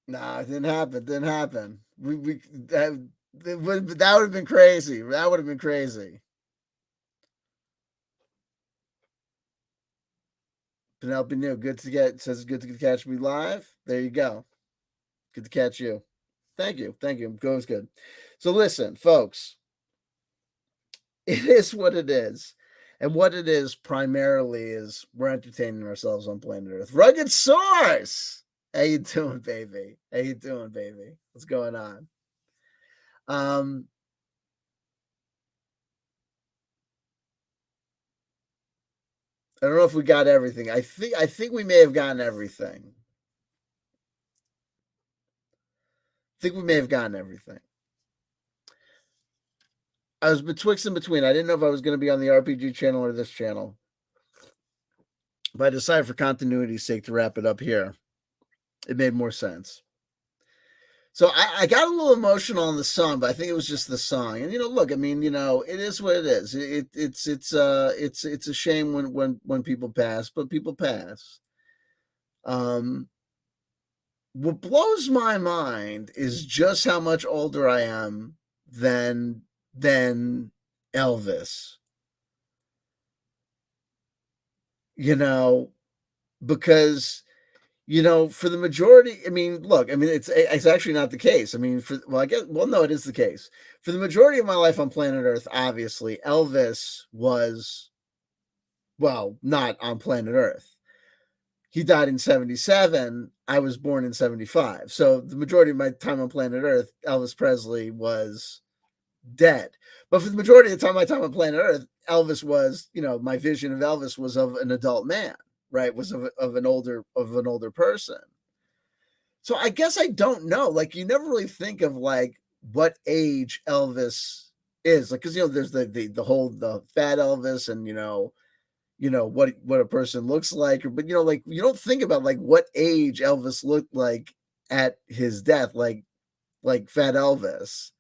S1: nah, it didn't happen. Didn't happen. That would have been crazy. That would have been crazy. Penelope New, good to get says good to catch me live. There you go. Good to catch you. Thank you. Thank you. Goes good. So listen, folks, it is what it is. And what it is primarily is we're entertaining ourselves on planet Earth. Rugged Source. How you doing, baby? How you doing, baby? What's going on? Um, I don't know if we got everything. I think we may have gotten everything. I think we may have gotten everything. I was betwixt and between. I didn't know if I was going to be on the RPG channel or this channel, but I decided for continuity's sake to wrap it up here. It made more sense. So I got a little emotional on the song, but I think it was just the song. And look, I mean, it is what it is. It's a shame when people pass, but people pass. Um, what blows my mind is just how much older I am than Elvis. You know, because for the majority, I mean, look, I mean, it's actually not the case. I mean, no, it is the case. For the majority of my life on planet Earth, obviously, Elvis was, well, not on planet Earth. He died in 77. I was born in 75. So the majority of my time on planet Earth, Elvis Presley was dead. But for the majority of the time, my time on planet Earth, Elvis was, my vision of Elvis was of an adult man, right? Was of an older person. So I guess I don't know. Like you never really think of like what age Elvis is, like because there's the whole the fat Elvis and what a person looks like, but like you don't think about like what age Elvis looked like at his death, like fat Elvis.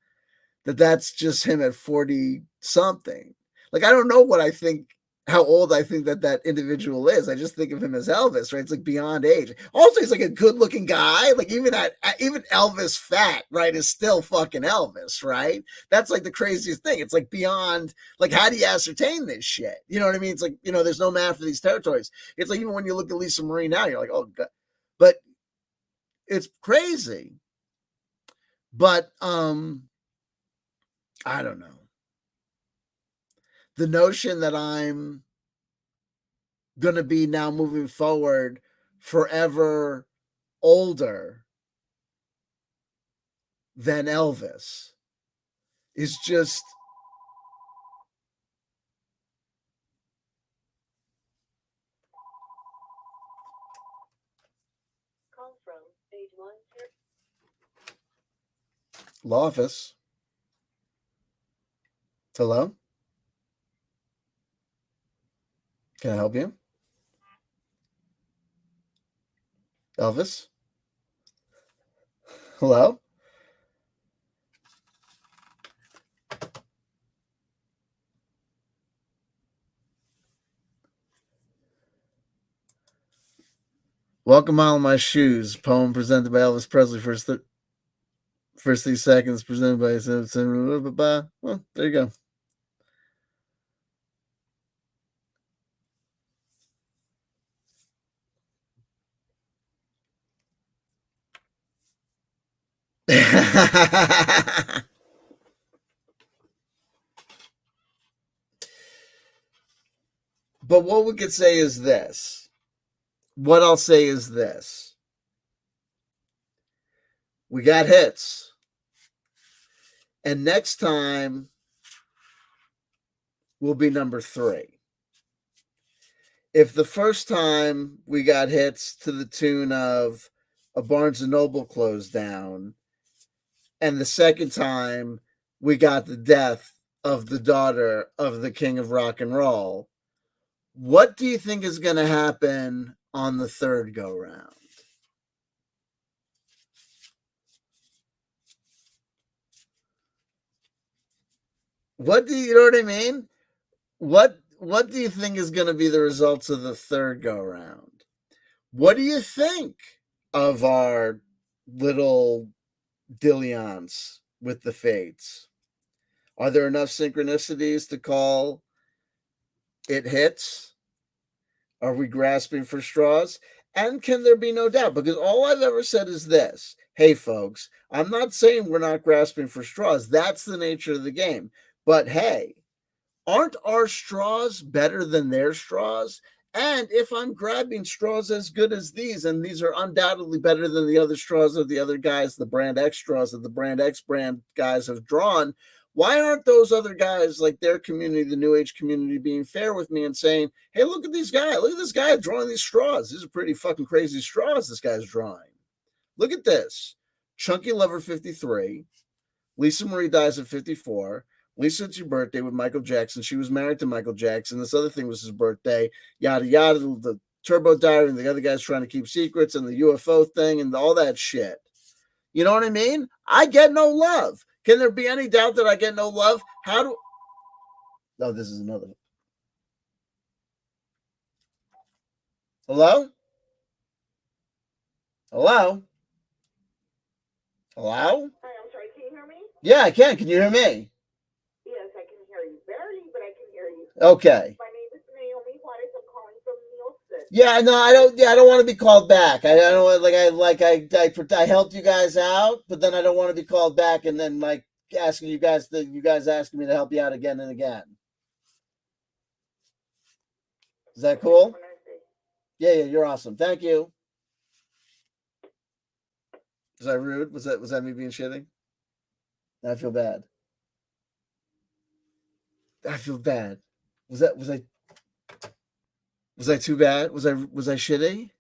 S1: That's just him at 40 something. Like I don't know what I think how old I think that individual is. I just think of him as Elvis, right? It's like beyond age. Also, he's like a good-looking guy. Like even Elvis fat, right, is still fucking Elvis, right? That's like the craziest thing. It's like beyond. Like, how do you ascertain this shit? You know what I mean? It's like there's no map for these territories. It's like even when you look at Lisa Marie now, you're like, oh god, but it's crazy. But I don't know. The notion that I'm going to be now moving forward forever older than Elvis is just law office. Hello? Can I help you? Elvis? Hello? Welcome Mile in My Shoes, poem presented by Elvis Presley. First 3 seconds presented by... Well, there you go. But what we could say is this. What I'll say is this. We got hits. And next time will be number 3. If the first time we got hits to the tune of a Barnes & Noble closed down, and the second time we got the death of the daughter of the king of rock and roll, what do you think is going to happen on the third go-round? What do you know what I mean? What do you think is going to be the results of the third go-round? What do you think of our little dalliance with the fates? Are there enough synchronicities to call it hits? Are we grasping for straws? And can there be no doubt? Because all I've ever said is this. Hey, folks, I'm not saying we're not grasping for straws. That's the nature of the game. But hey, aren't our straws better than their straws? And if I'm grabbing straws as good as these, and these are undoubtedly better than the other straws of the other guys, the brand X straws that the brand X brand guys have drawn, why aren't those other guys, like their community, the New Age community, being fair with me and saying, hey, look at these guys. Look at this guy drawing these straws. These are pretty fucking crazy straws this guy's drawing. Look at this. Chunky Lover 53. Lisa Marie dies at 54. Lisa, it's your birthday with Michael Jackson. She was married to Michael Jackson. This other thing was his birthday. Yada, yada. The Turbo Diary and the other guy's trying to keep secrets and the UFO thing and all that shit. You know what I mean? I get no love. Can there be any doubt that I get no love? How do... Oh, this is another. Hello? Hello? Hello?
S2: Hi, I'm sorry. Can you hear me?
S1: Yeah, I can. Can you hear me?
S2: Yes, I can hear you. Barely, but I can hear you.
S1: Okay.
S2: My name is Naomi Juarez. I'm calling from Nielsen.
S1: Yeah, no, I don't. Yeah, I don't want to be called back. I don't I helped you guys out, but then I don't want to be called back and then like asking you guys asking me to help you out again and again. Is that cool? Yeah, you're awesome. Thank you. Was I rude? Was that me being shitty? I feel bad. I feel bad. Was I too bad? Was I shitty?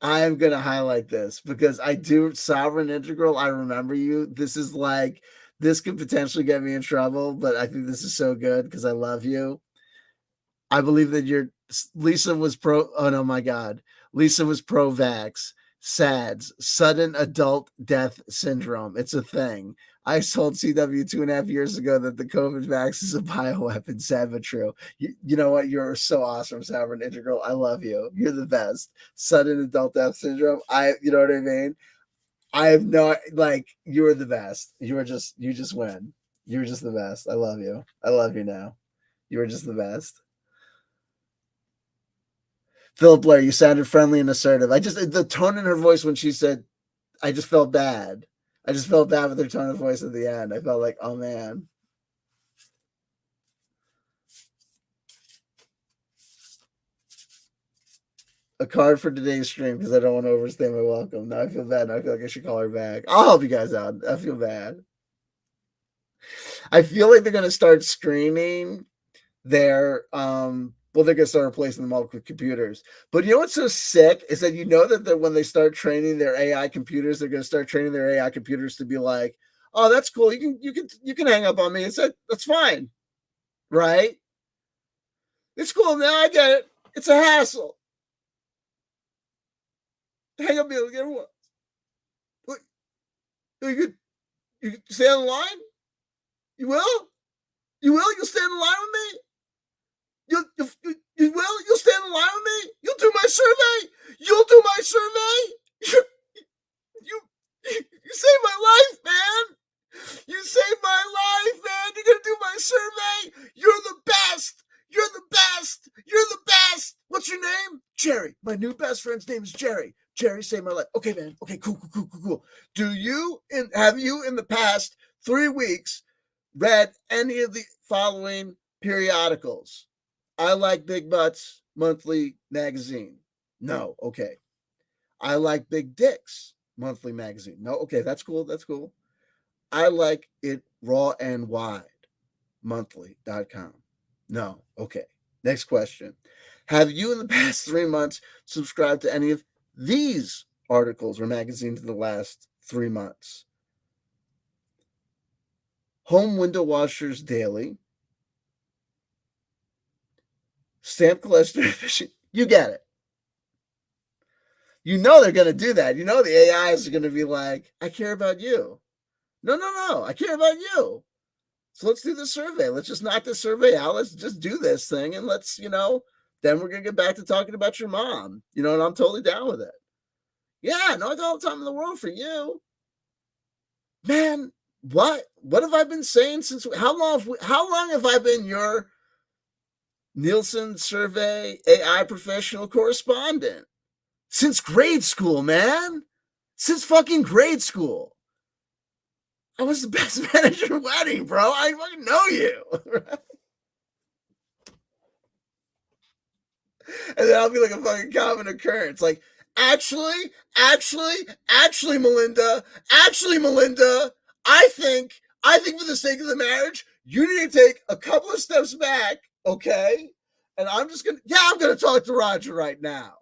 S1: I'm gonna highlight this because I do sovereign integral. I remember you. This could potentially get me in trouble, but I think this is so good because I love you. I believe that Lisa was pro. Oh no, my God, Lisa was pro-vax. SADS, sudden adult death syndrome. It's a thing. I told CW 2.5 years ago that the COVID vax is a bioweapon. Sad but true. You know what? You're so awesome, Sovereign Integral. I love you. You're the best. Sudden adult death syndrome. You know what I mean? I have no, like, you're the best. You just win. You're just the best. I love you. I love you now. You were just the best. Philip Blair, you sounded friendly and assertive. The tone in her voice when she said, I just felt bad. I just felt bad with her tone of voice at the end. I felt like, oh man. A card for today's stream because I don't want to overstay my welcome. Now I feel bad. Now I feel like I should call her back. I'll help you guys out. I feel bad. I feel like they're going to start screening their they're gonna start replacing them all with computers. But you know what's so sick is that that when they start training their AI computers, they're gonna start training their AI computers to be like, oh, that's cool. You can hang up on me. That's fine, right? It's cool. Now I get it. It's a hassle. Hang up me. Get what? You can stay on the line. You will. You will. You'll stay on the line with me. You will? You'll stay on the line with me? You'll do my survey? You'll do my survey? You saved my life, man. You saved my life, man. You're going to do my survey? You're the best. You're the best. You're the best. What's your name? Jerry. My new best friend's name is Jerry. Jerry saved my life. Okay, man. Okay, cool. Have you in the past 3 weeks read any of the following periodicals? I Like Big Butts Monthly Magazine. No. Okay. I Like Big Dicks Monthly Magazine. No. Okay. That's cool. I Like It Raw and Wide Monthly.com. No. Okay. Next question. Have you in the past 3 months subscribed to any of these articles or magazines in the last 3 months? Home Window Washers Daily, Stamp Collector Fishing. You get it. They're going to do that. The AIs are going to be like, I care about you. No. I care about you. So let's do the survey. Let's just knock the survey out. Let's just do this thing. And let's, then we're going to get back to talking about your mom. And I'm totally down with it. Yeah, no, I got all the time in the world for you. Man, what have I been saying since, how long have I been your Nielsen survey AI professional correspondent? Since grade school, man. Since fucking grade school. I was the best man at your wedding, bro. I fucking know you. And then I'll be like a fucking common occurrence. Like, actually, Melinda, I think for the sake of the marriage, you need to take a couple of steps back, okay? And I'm gonna talk to Roger right now.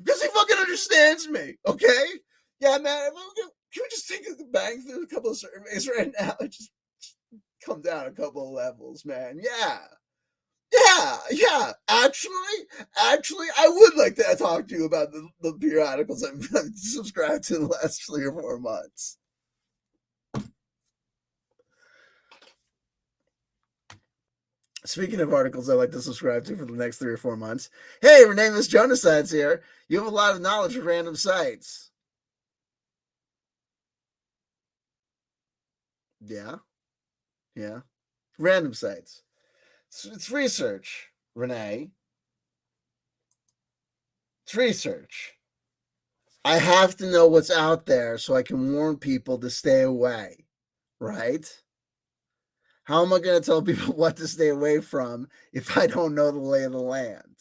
S1: Because he fucking understands me, okay? Yeah, man, can we just take a bang through a couple of surveys right now and just come down a couple of levels, man? Yeah. Actually, I would like to talk to you about the periodicals I've subscribed to in the last 3 or 4 months. Speaking of articles I like to subscribe to for the next 3 or 4 months, hey, Renamus Jonasides here. You have a lot of knowledge of random sites. Yeah. Random sites. It's research, Renee. It's research. I have to know what's out there so I can warn people to stay away, right? How am I going to tell people what to stay away from if I don't know the lay of the land?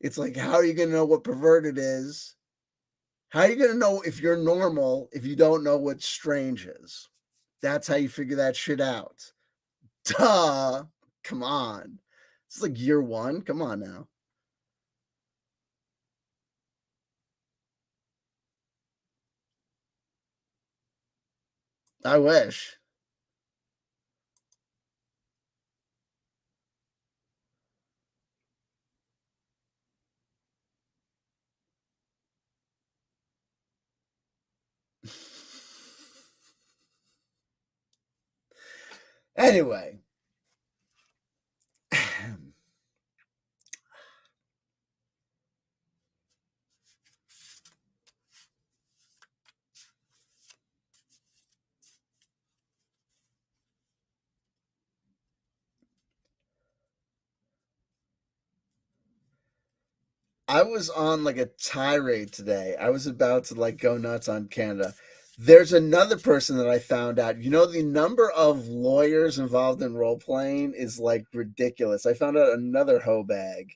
S1: It's like, how are you going to know what perverted is? How are you going to know if you're normal if you don't know what strange is? That's how you figure that shit out. Duh. Come on. It's like year 1. Come on now. I wish. Anyway, I was on like a tirade today. I was about to like go nuts on Canada. There's another person that I found out. You know, the number of lawyers involved in role playing is like ridiculous. I found out another hoe bag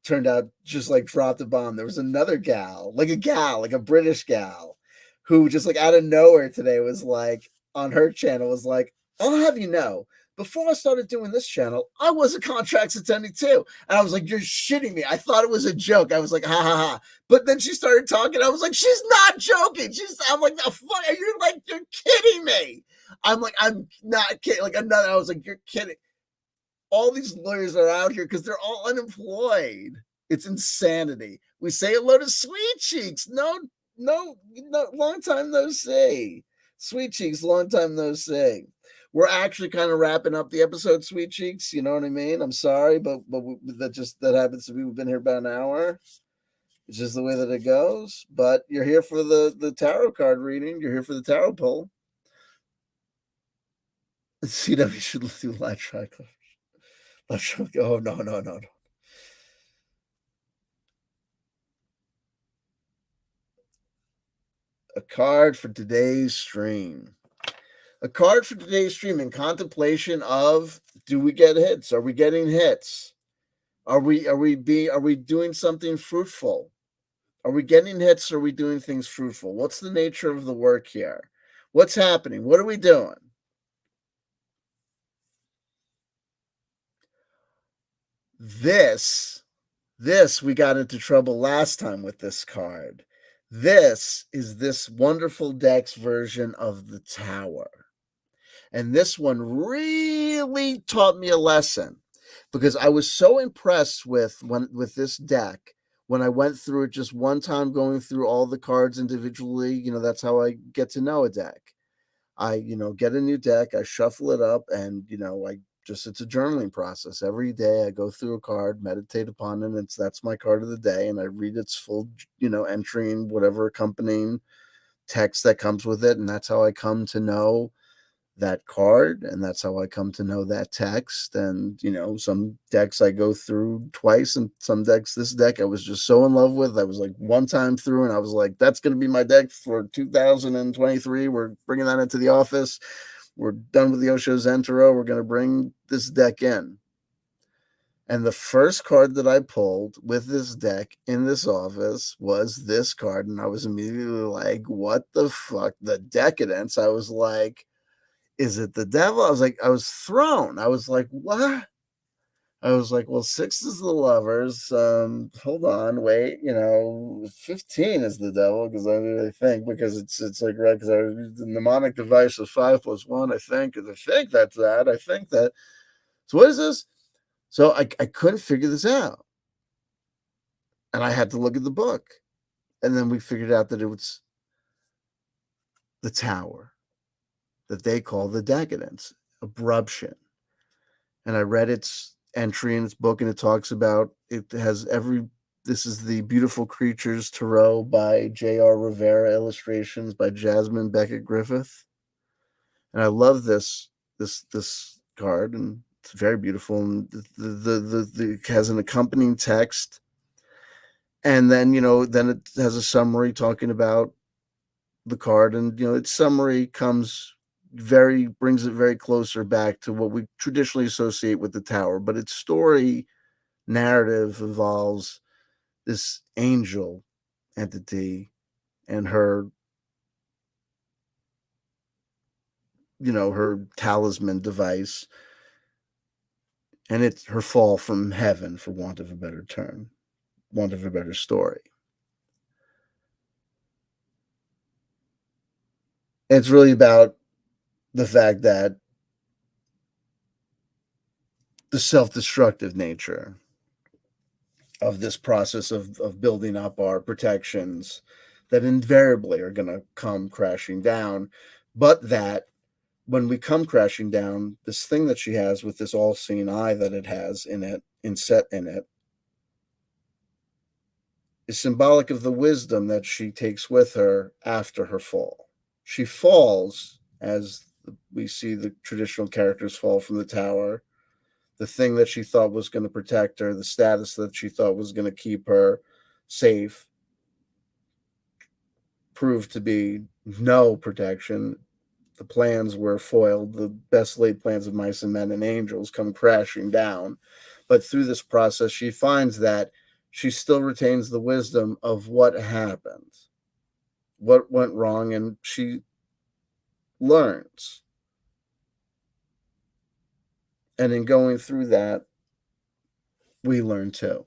S1: turned out just like dropped a bomb. There was another gal, like a British gal, who just like out of nowhere today was like on her channel was like, I'll have you know, before I started doing this channel, I was a contracts attorney too. And I was like, you're shitting me. I thought it was a joke. I was like, ha ha ha. But then she started talking. I was like, she's not joking. I'm like, the fuck? You're kidding me. I'm not kidding. Like another, I was like, you're kidding. All these lawyers are out here because they're all unemployed. It's insanity. We say hello to Sweet Cheeks. No, long time no see. Sweet Cheeks, long time no see. We're actually kind of wrapping up the episode, Sweet Cheeks. You know what I mean? I'm sorry, but that happens to be. We've been here about an hour. It's just the way that it goes. But you're here for the tarot card reading. You're here for the tarot pull. CW should do live track. Oh no. A card for today's stream. A card for today's stream in contemplation of, do we get hits? Are we getting hits? Are we doing something fruitful? Are we getting hits? Or are we doing things fruitful? What's the nature of the work here? What's happening? What are we doing? This we got into trouble last time with this card. This is this wonderful deck's version of the Tower. And this one really taught me a lesson because I was so impressed with this deck when I went through it just one time, going through all the cards individually. You know, that's how I get to know a deck. I, get a new deck, I shuffle it up, and it's a journaling process. Every day I go through a card, meditate upon it. That's my card of the day, and I read its full, entry and whatever accompanying text that comes with it, and that's how I come to know that card, and that's how I come to know that text. And some decks I go through twice, and some decks, this deck I was just so in love with, I was like one time through and I was like, that's going to be my deck for 2023. We're bringing that into the office. We're done with the Osho Zentaro. We're going to bring this deck in. And the first card that I pulled with this deck in this office was this card, and I was immediately like, what the fuck? The Decadence. I was like, is it the devil? I was thrown. I was like, what? I was like, well, 6 is the lovers. Hold on, wait, 15 is the devil, because I think, because it's like, right, because the mnemonic device is 5 plus 1, I think that's that. I think that. So what is this? So I couldn't figure this out. And I had to look at the book. And then we figured out that it was the Tower that they call the Decadence, abruption. And I read its entry in its book, and it talks about, this is the Beautiful Creatures Tarot by J.R. Rivera, illustrations by Jasmine Beckett Griffith. And I love this card, and it's very beautiful, and it has an accompanying text, and then then it has a summary talking about the card, and its summary brings it very closer back to what we traditionally associate with the Tower, but its story narrative involves this angel entity and her her talisman device, and it's her fall from heaven, for want of a better story. It's really about the fact that the self-destructive nature of this process of building up our protections that invariably are going to come crashing down, but that when we come crashing down, this thing that she has with this all-seeing eye that it has in it, inset in it, is symbolic of the wisdom that she takes with her after her fall. She falls as we see the traditional characters fall from the tower. The thing that she thought was going to protect her, the status that she thought was going to keep her safe, proved to be no protection. The plans were foiled. The best laid plans of mice and men and angels come crashing down. But through this process, she finds that she still retains the wisdom of what happened, what went wrong, and she learns. And in going through that, we learn too.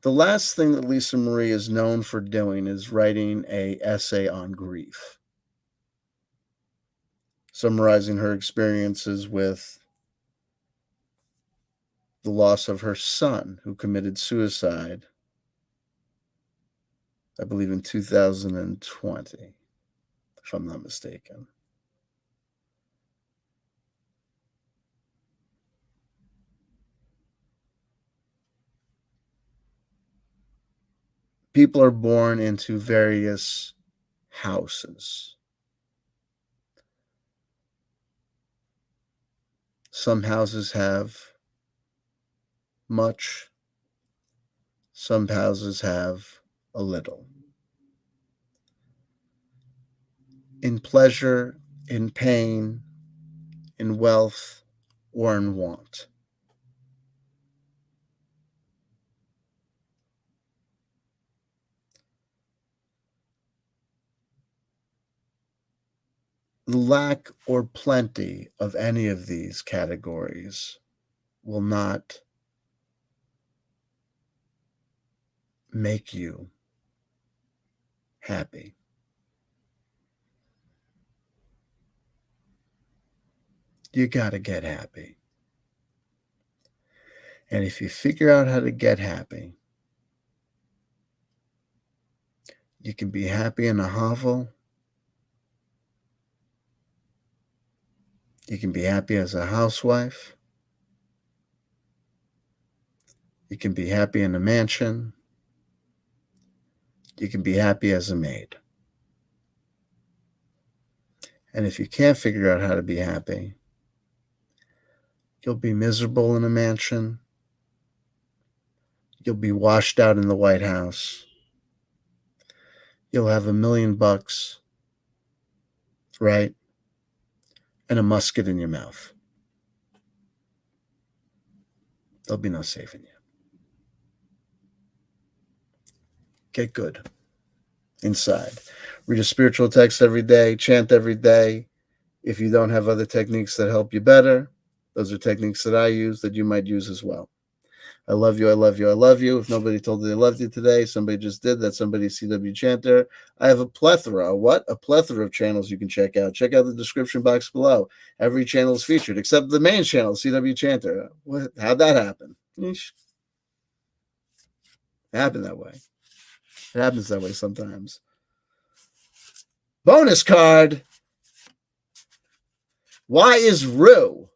S1: The last thing that Lisa Marie is known for doing is writing an essay on grief, summarizing her experiences with the loss of her son, who committed suicide, I believe, in 2020, if I'm not mistaken. People are born into various houses. Some houses have much, some houses have a little. In pleasure, in pain, in wealth, or in want. The lack or plenty of any of these categories will not make you happy. You got to get happy. And if you figure out how to get happy, you can be happy in a hovel. You can be happy as a housewife. You can be happy in a mansion. You can be happy as a maid. And if you can't figure out how to be happy, you'll be miserable in a mansion. You'll be washed out in the White House. You'll have $1,000,000, right? And a musket in your mouth. There'll be no saving you. Get good inside. Read a spiritual text every day, chant every day. If you don't have other techniques that help you better, those are techniques that I use that you might use as well. I love you, I love you, I love you. If nobody told you they loved you today, somebody just did. That's somebody CW Chanter. I have a plethora of channels you can check out. Check out the description box below. Every channel is featured, except the main channel, CW Chanter. How'd that happen? It happened that way. It happens that way sometimes. Bonus card. Why is Rue?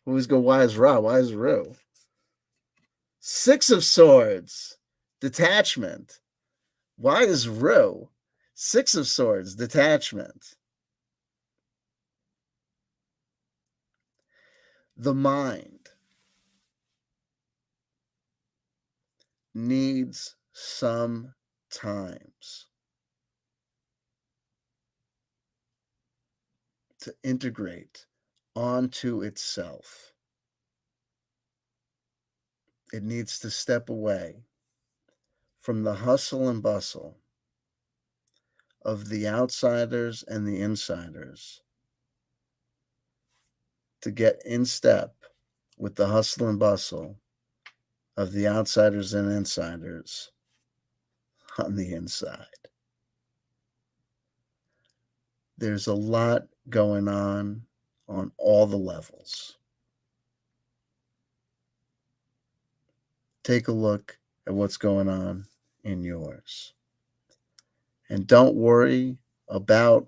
S1: Always go, why is Ra? Why is Rue? 6 of Swords. Detachment. Why is Rue? 6 of Swords. Detachment. The mind needs sometimes to integrate onto itself. It needs to step away from the hustle and bustle of the outsiders and the insiders to get in step with the hustle and bustle of the outsiders and insiders on the inside. There's a lot going on all the levels. Take a look at what's going on in yours. And don't worry about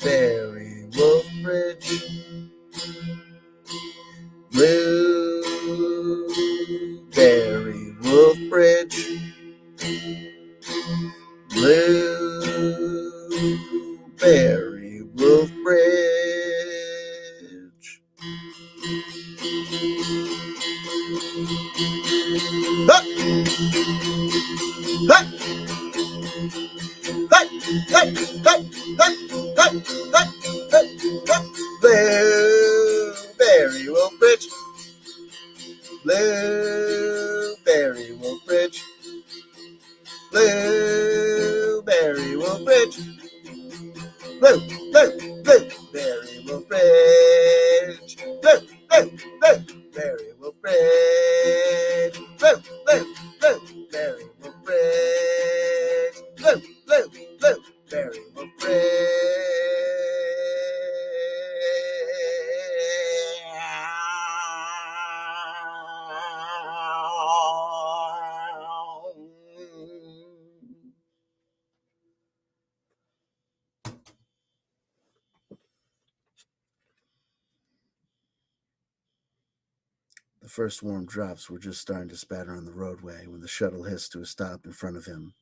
S1: Blueberry Wolf Bridge. Blueberry Wolf Bridge. Blueberry Wolf Bridge. Huh! Huh! Hey, hey, hey, hey, hey, hey, hey, hey. Blueberry Wolf Bridge. Blueberry Wolf Bridge. Blueberry Wolf Bridge. Blueberry Wolf Bridge. Blueberry Wolf Bridge. Blueberry Wolf Bridge. Blueberry Wolf The first warm drops were just starting to spatter on the roadway when the shuttle hissed to a stop in front of him.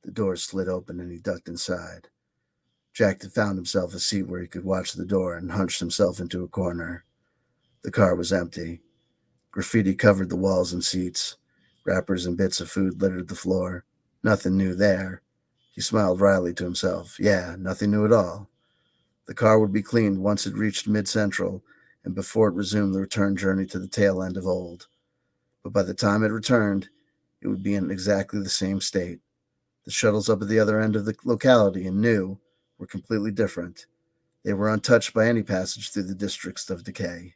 S1: The doors slid open and he ducked inside. Jack had found himself a seat where he could watch the door and hunched himself into a corner. The car was empty. Graffiti covered the walls and seats. Wrappers and bits of food littered the floor. Nothing new there. He smiled wryly to himself. Yeah, nothing new at all. The car would be cleaned once it reached mid-central and before it resumed the return journey to the tail end of old. But by the time it returned, it would be in exactly the same state. The shuttles up at the other end of the locality and new were completely different. They were untouched by any passage through the districts of decay.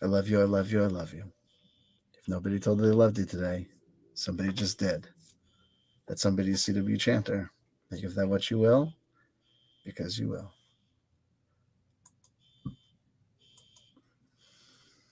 S1: I love you, I love you, I love you. If nobody told you they loved you today, somebody just did. That somebody is CW Chanter. Think of that what you will, because you will.